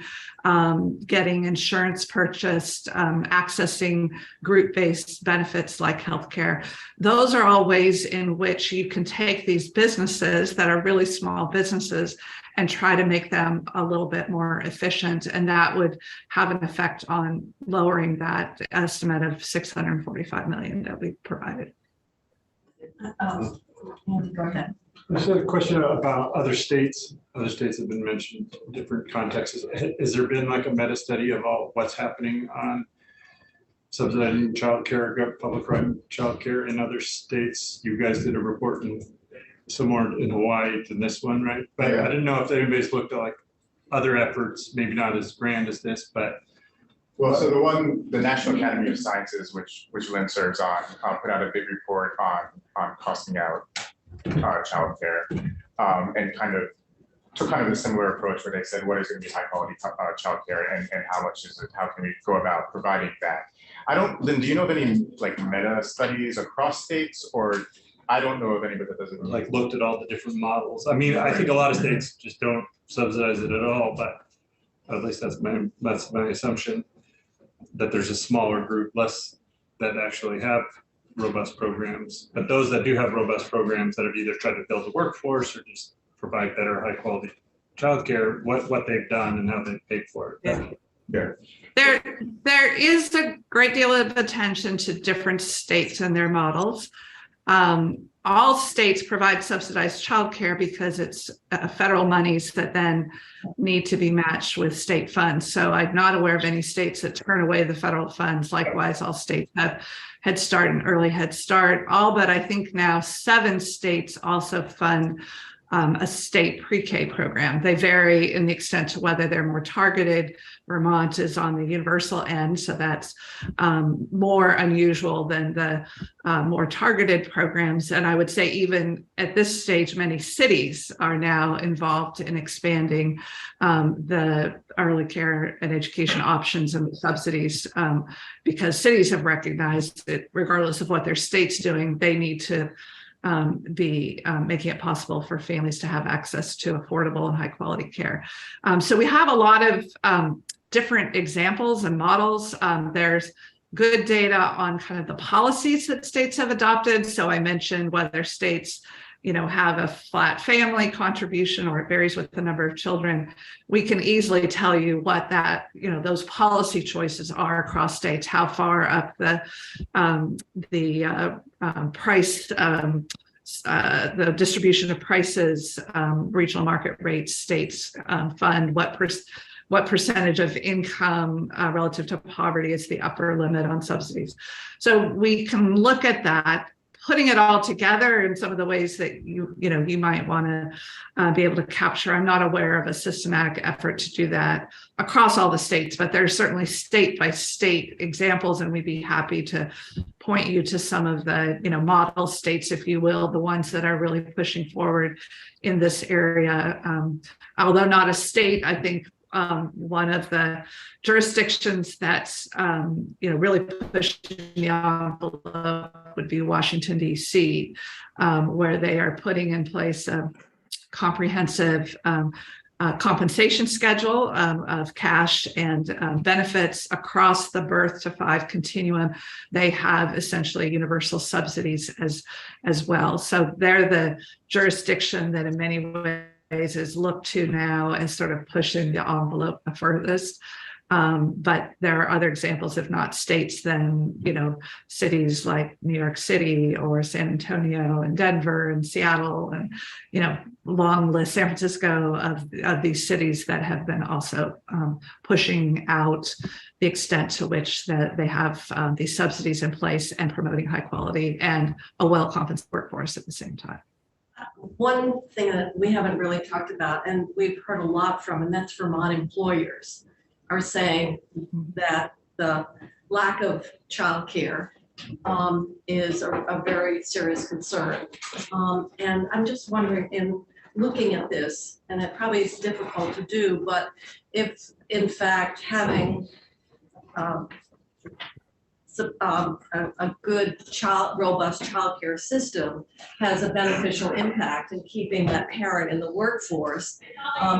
getting insurance purchased, accessing group-based benefits like healthcare. Those are all ways in which you can take these businesses that are really small businesses and try to make them a little bit more efficient. And that would have an effect on lowering that estimate of $645 million that we provided.
Andy, go ahead.
I just had a question about other states. Other states have been mentioned in different contexts. Has there been like a meta study of all what's happening on subsidizing childcare, public right childcare in other states? You guys did a report somewhere in Hawaii than this one, right? But I didn't know if anybody's looked at like other efforts, maybe not as grand as this, but.
Well, so the National Academy of Sciences, which Lynn serves on, put out a big report on costing out childcare, and took a similar approach where they said, what is going to be high quality childcare and how much is it? How can we go about providing that? Lynn, do you know of any like meta studies across states, or I don't know of anybody that doesn't
like looked at all the different models. I mean, I think a lot of states just don't subsidize it at all, but at least that's my assumption, that there's a smaller group, less that actually have robust programs. But those that do have robust programs that have either tried to build a workforce or just provide better high quality childcare, what they've done and how they've paid for it.
Yeah.
There is a great deal of attention to different states and their models. All states provide subsidized childcare because it's federal monies that then need to be matched with state funds. So I'm not aware of any states that turn away the federal funds. Likewise, all states have Head Start and Early Head Start. All but I think now 7 states also fund a state pre-K program. They vary in the extent to whether they're more targeted. Vermont is on the universal end, so that's more unusual than the more targeted programs. And I would say even at this stage, many cities are now involved in expanding the early care and education options and subsidies, because cities have recognized that regardless of what their state's doing, they need to be making it possible for families to have access to affordable and high quality care. So we have a lot of different examples and models. There's good data on kind of the policies that states have adopted. So I mentioned whether states have a flat family contribution or it varies with the number of children. We can easily tell you what that, those policy choices are across states, how far up the price, the distribution of prices, regional market rates, states fund, what percentage of income relative to poverty is the upper limit on subsidies. So we can look at that, putting it all together in some of the ways that you might want to be able to capture. I'm not aware of a systematic effort to do that across all the states, but there's certainly state by state examples, and we'd be happy to point you to some of the model states, if you will, the ones that are really pushing forward in this area. Although not a state, I think one of the jurisdictions that's really pushing the envelope would be Washington, D.C., where they are putting in place a comprehensive compensation schedule of cash and benefits across the birth to 5 continuum. They have essentially universal subsidies as well. So they're the jurisdiction that in many ways is looked to now as sort of pushing the envelope the furthest. But there are other examples, if not states, then, cities like New York City or San Antonio and Denver and Seattle and, long list, San Francisco of these cities that have been also pushing out the extent to which that they have these subsidies in place and promoting high quality and a well-compensated workforce at the same time.
One thing that we haven't really talked about, and we've heard a lot from, and that's Vermont employers are saying that the lack of childcare is a very serious concern. And I'm just wondering, in looking at this, and it probably is difficult to do, but if in fact having a good robust childcare system has a beneficial impact in keeping that parent in the workforce,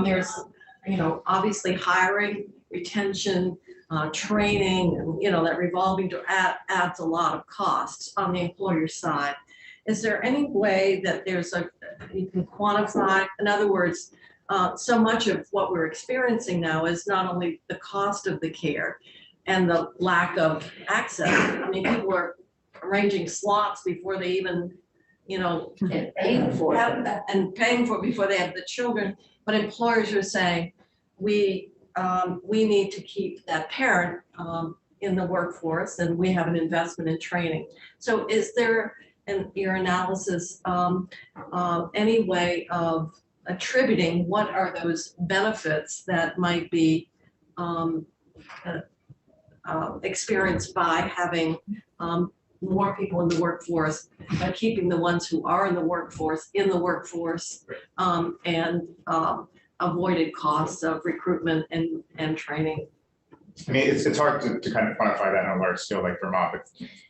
there's obviously hiring, retention, training, and that revolving door adds a lot of costs on the employer side. Is there any way that you can quantify? In other words, so much of what we're experiencing now is not only the cost of the care and the lack of access. I mean, people are arranging slots before they even,
And paying for it.
and paying for it before they have the children. But employers are saying, we need to keep that parent in the workforce, and we have an investment in training. So is there, in your analysis, any way of attributing what are those benefits that might be experienced by having more people in the workforce, by keeping the ones who are in the workforce, and avoided costs of recruitment and training?
I mean, it's hard to kind of quantify that on a large scale like Vermont, but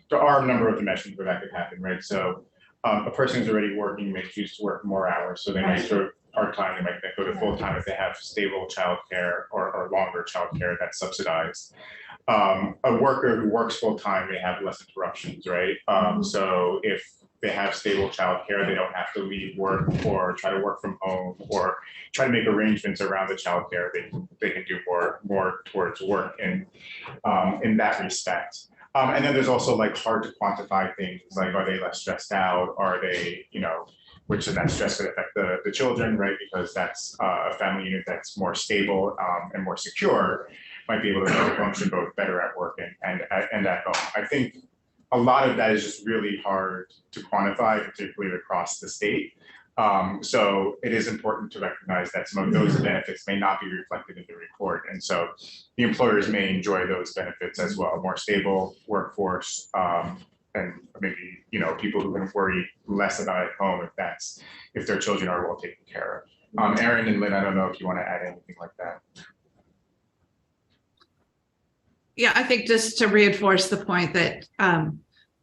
there are a number of dimensions where that could happen, right? So a person who's already working may choose to work more hours, so they might go part-time, they might go to full-time if they have stable childcare or longer childcare that's subsidized. A worker who works full-time may have less interruptions, right? So if they have stable childcare, they don't have to leave work or try to work from home or try to make arrangements around the childcare. They can do more towards work in that respect. And then there's also like hard to quantify things like, are they less stressed out? Are they, which of that stress could affect the children, right? Because that's a family unit that's more stable and more secure, might be able to function both better at work and at home. I think a lot of that is just really hard to quantify, particularly across the state. So it is important to recognize that some of those benefits may not be reflected in the report. And so the employers may enjoy those benefits as well, more stable workforce, and maybe, people who can worry less about at home if their children are well taken care of. Erin and Lynn, I don't know if you want to add anything like that.
Yeah, I think just to reinforce the point that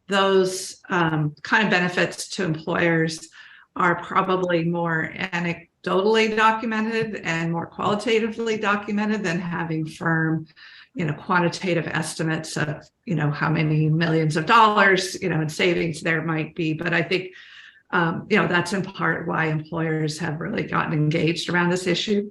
those kind of benefits to employers are probably more anecdotally documented and more qualitatively documented than having firm, quantitative estimates of, how many millions of dollars, in savings there might be. But I think, that's in part why employers have really gotten engaged around this issue.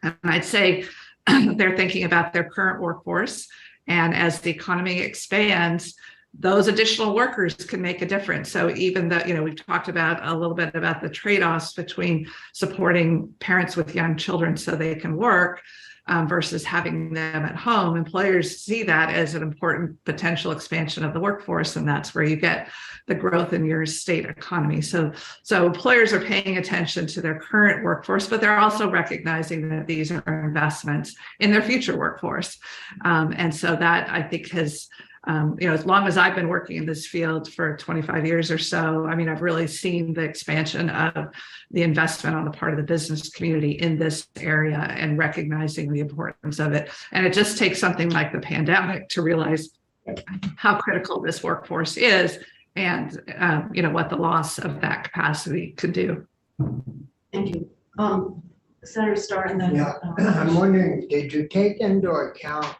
And I'd say they're thinking about their current workforce. And as the economy expands, those additional workers can make a difference. So even though, we've talked about a little bit about the trade-offs between supporting parents with young children so they can work versus having them at home, employers see that as an important potential expansion of the workforce. And that's where you get the growth in your state economy. So employers are paying attention to their current workforce, but they're also recognizing that these are investments in their future workforce. And so that, I think, has as long as I've been working in this field for 25 years or so, I've really seen the expansion of the investment on the part of the business community in this area and recognizing the importance of it. And it just takes something like the pandemic to realize how critical this workforce is and, what the loss of that capacity could do.
Thank you. Senator Starr and then.
Yeah, I'm wondering, did you take into account,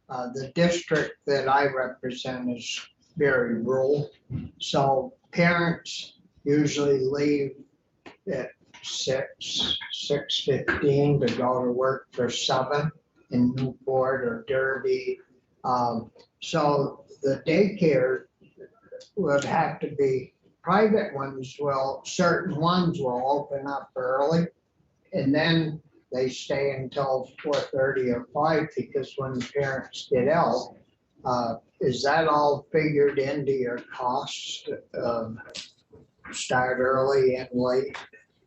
the district that I represent is very rural. So parents usually leave at 6:15 to go to work for 7 in Newport or Derby. So the daycare would have to be, private ones will, certain ones will open up early. And then they stay until 4:30 or 5 because when parents get out, is that all figured into your costs? Start early and late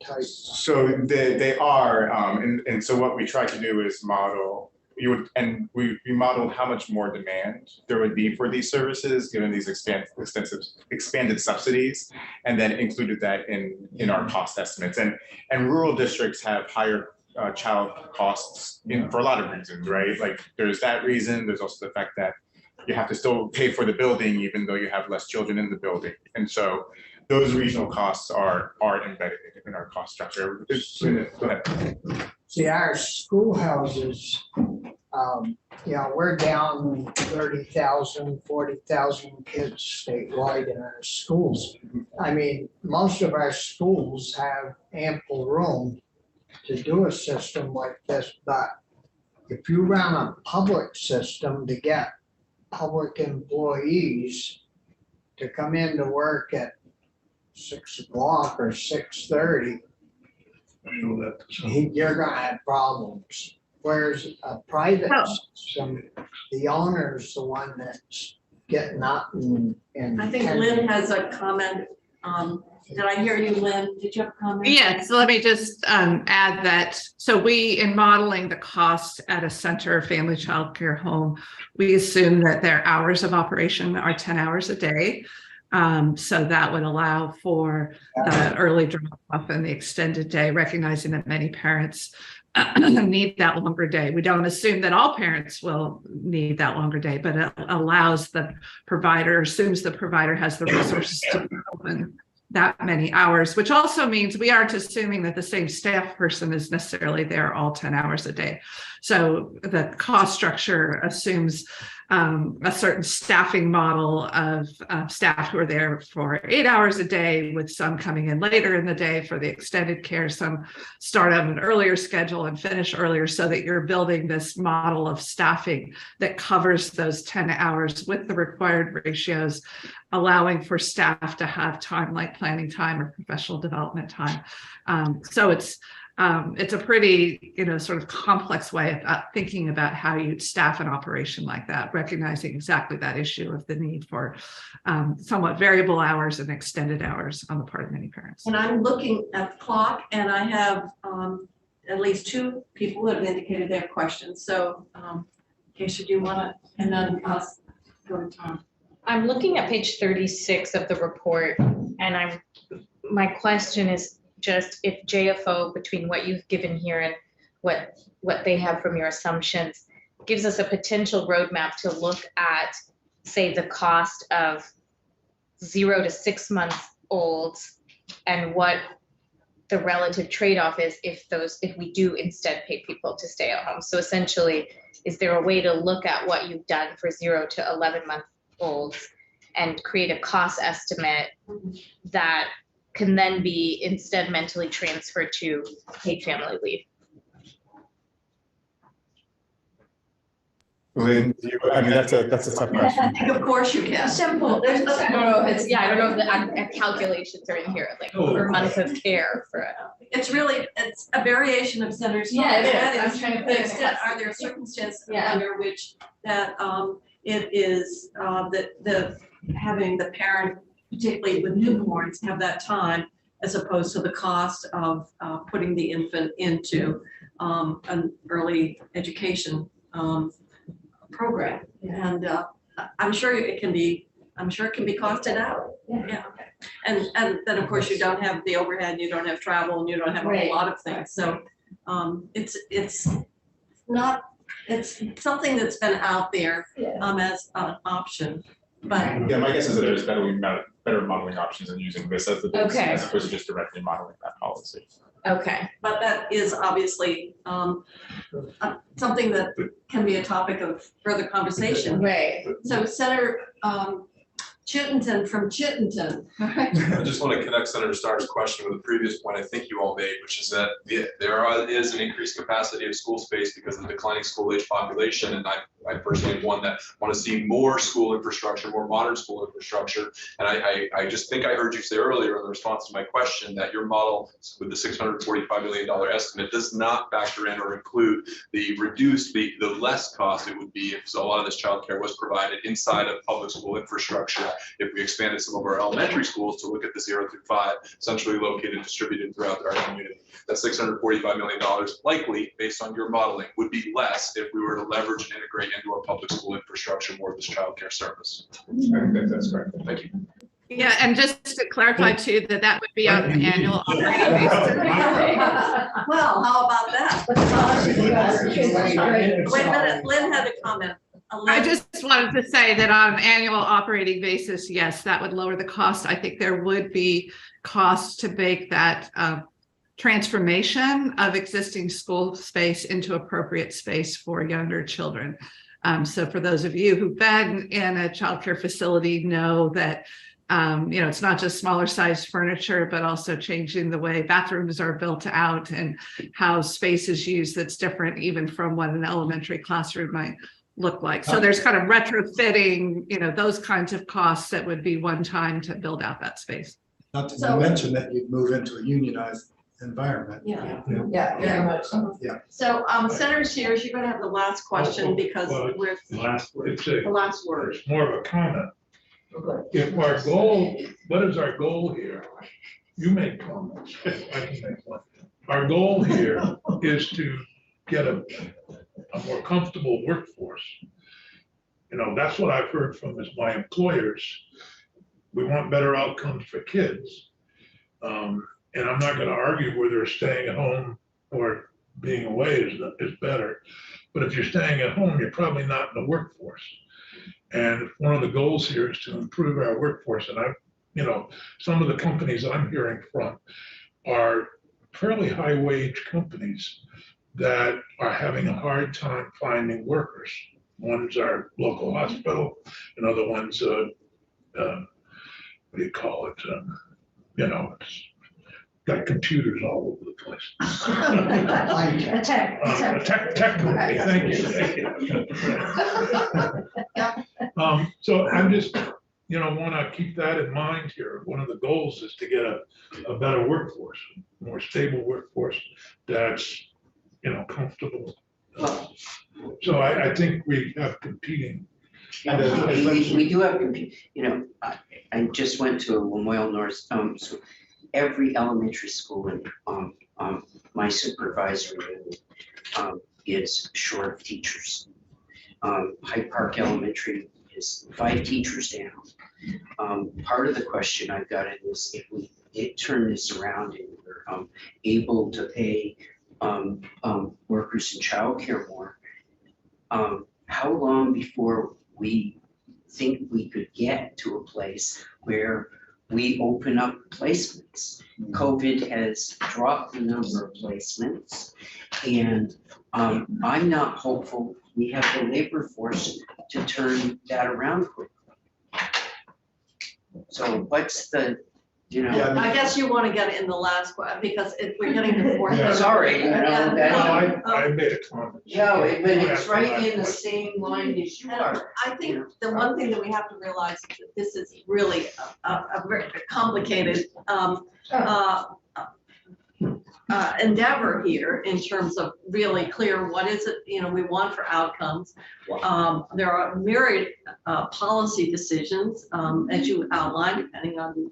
type?
So they are, and so what we try to do is model, we modeled how much more demand there would be for these services, given these expanded subsidies, and then included that in our cost estimates. And rural districts have higher child costs for a lot of reasons, right? Like there's that reason, there's also the fact that you have to still pay for the building even though you have less children in the building. And so those regional costs are embedded in our cost structure. Go ahead.
See, our schoolhouses, we're down 30,000, 40,000 kids statewide in our schools. I mean, most of our schools have ample room to do a system like this, but if you run a public system to get public employees to come into work at 6 o'clock or 6:30, you're gonna have problems. Whereas a private system, the owner's the one that's getting up and.
I think Lynn has a comment. Did I hear you, Lynn? Did you have a comment?
Yes, so let me just add that. So we, in modeling the cost at a center family child care home, we assume that their hours of operation are 10 hours a day. So that would allow for the early drop off and the extended day, recognizing that many parents need that longer day. We don't assume that all parents will need that longer day, but it allows the provider, assumes the provider has the resources to open that many hours, which also means we aren't assuming that the same staff person is necessarily there all 10 hours a day. So the cost structure assumes a certain staffing model of staff who are there for 8 hours a day, with some coming in later in the day for the extended care, some start on an earlier schedule and finish earlier, so that you're building this model of staffing that covers those 10 hours with the required ratios, allowing for staff to have time like planning time or professional development time. So it's a pretty, sort of complex way of thinking about how you staff an operation like that, recognizing exactly that issue of the need for somewhat variable hours and extended hours on the part of many parents.
And I'm looking at the clock, and I have at least 2 people who have indicated their questions. So, Keisha, do you want to, and then us go to Tom.
I'm looking at page 36 of the report, and my question is just if JFO, between what you've given here and what they have from your assumptions, gives us a potential roadmap to look at, say, the cost of 0 to 6 month olds and what the relative trade-off is if we do instead pay people to stay at home. So essentially, is there a way to look at what you've done for 0 to 11 month olds and create a cost estimate that can then be instead mentally transferred to paid family leave?
Lynn, that's a tough question.
I think of course you can.
Simple. I don't know if the calculations are in here, like per month of care for it.
It's a variation of Senator Starr.
Yeah, it is.
That
I'm trying to
the
think.
extent, are there circumstances under which that it is the having the parent, particularly with newborns, have that time, as opposed to the cost of putting the infant into an early education program. And I'm sure it can be costed out. Yeah. And then of course you don't have the overhead, you don't have travel, and you don't have a whole lot of things. So it's something that's been out there as an option. But
yeah, my guess is that there's better modeling options than using this as the basis, as opposed to just directly modeling that policy.
Okay,
But that is obviously something that can be a topic of further conversation.
right.
So Senator Chittenden from Chittenden.
I just want to connect Senator Starr's question with the previous point I think you all made, which is that there is an increased capacity of school space because of the declining school age population. And I personally am one that want to see more school infrastructure, more modern school infrastructure. And I just think I heard you say earlier in the response to my question that your model with the $645 million estimate does not factor in or include the reduced, the less cost it would be if a lot of this childcare was provided inside of public school infrastructure. If we expanded some of our elementary schools to look at the 0 through 5, centrally located, distributed throughout our community, that $645 million likely, based on your modeling, would be less if we were to leverage and integrate into our public school infrastructure more of this childcare service.
I think that's correct.
Thank you.
Yeah, and just to clarify too, that would be on an annual operating basis.
Well, how about that? Wait a minute, Lynn had a comment.
I just wanted to say that on an annual operating basis, yes, that would lower the cost. I think there would be costs to make that transformation of existing school space into appropriate space for younger children. So for those of you who've been in a childcare facility know that it's not just smaller sized furniture, but also changing the way bathrooms are built out and how space is used that's different even from what an elementary classroom might look like. So there's kind of retrofitting, those kinds of costs that would be one time to build out that space.
Not to mention that you'd move into a unionized environment.
Yeah.
Yeah, very much so.
Yeah.
So Senator Sears, you're going to have the last question because we're
The last word.
It's
more of a comment. If our goal, what is our goal here? You make comments, I can make one. Our goal here is to get a more comfortable workforce. That's what I've heard from my employers. We want better outcomes for kids. And I'm not going to argue whether staying at home or being away is better. But if you're staying at home, you're probably not in the workforce. And one of the goals here is to improve our workforce. And some of the companies I'm hearing from are fairly high wage companies that are having a hard time finding workers. One's our local hospital, another one's, what do you call it? It's got computers all over the place.
A tech
company, thank you. So I'm just, want to keep that in mind here. One of the goals is to get a better workforce, more stable workforce that's, comfortable. So I think we have competing.
We do have, I just went to a Lamoille North, so every elementary school in my supervisory unit is short of teachers. Hyde Park Elementary is 5 teachers down. Part of the question I've got is if we did turn this around and we're able to pay workers in childcare more, how long before we think we could get to a place where we open up placements? COVID has dropped the number of placements, and I'm not hopeful we have the labor force to turn that around quickly. So what's the,
I guess you want to get it in the last one because if we're getting to 4.
Sorry,
I made a comment.
Yeah, but it's right in the same line as you are.
I think the one thing that we have to realize is that this is really a very complicated endeavor here in terms of really clear what is it we want for outcomes. There are myriad policy decisions as you outlined, depending on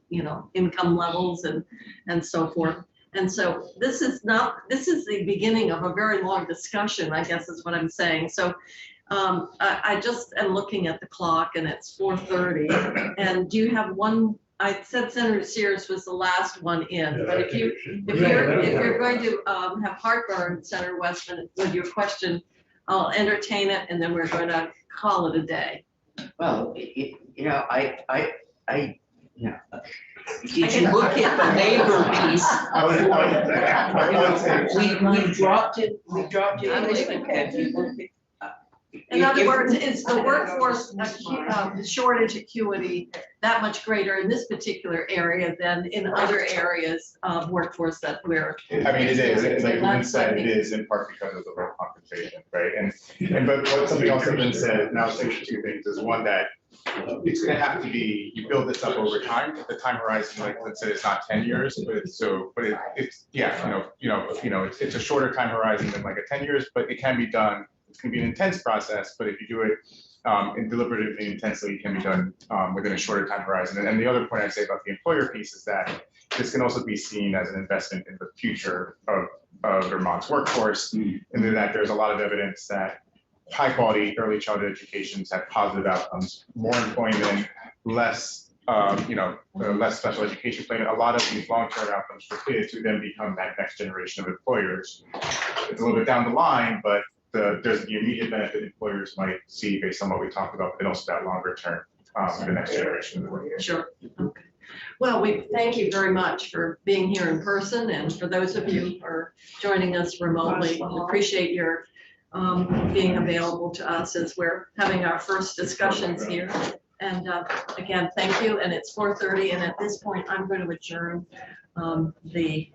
income levels and so forth. And so this is the beginning of a very long discussion, I guess is what I'm saying. So I just am looking at the clock and it's 4:30. And do you have one? I said Senator Sears was the last one in, but if you're going to have heartburn, Senator Westman, with your question, I'll entertain it and then we're going to call it a day.
Well, Did you look at the labor piece?
I would say.
We dropped it English, have you looked at?
In other
if-
words, is the workforce shortage acuity that much greater in this particular area than in other areas of workforce that we're?
I mean, it is, like Lynn said, it is in part because of the low compensation, right? And but what something else that Lynn said, and I was thinking two things, is one that it's gonna have to be, you build this up over time. The time horizon, like let's say it's not 10 years, but it's, yeah, it's a shorter time horizon than like a 10 years, but it can be done. It's gonna be an intense process, but if you do it and deliberatively intensely, it can be done within a shorter time horizon. And the other point I'd say about the employer piece is that this can also be seen as an investment in the future of Vermont's workforce, and that there's a lot of evidence that high quality early childhood educations have positive outcomes, more employment, less less special education placement. A lot of these long-term outcomes for kids who then become that next generation of employers. It's a little bit down the line, but there's the immediate benefit employers might see based on what we talked about, but also that longer term for the next generation of workers.
Sure. Okay. Well, we thank you very much for being here in person, and for those of you who are joining us remotely, we appreciate your being available to us as we're having our first discussions here. And again, thank you. And it's 4:30, and at this point, I'm going to adjourn the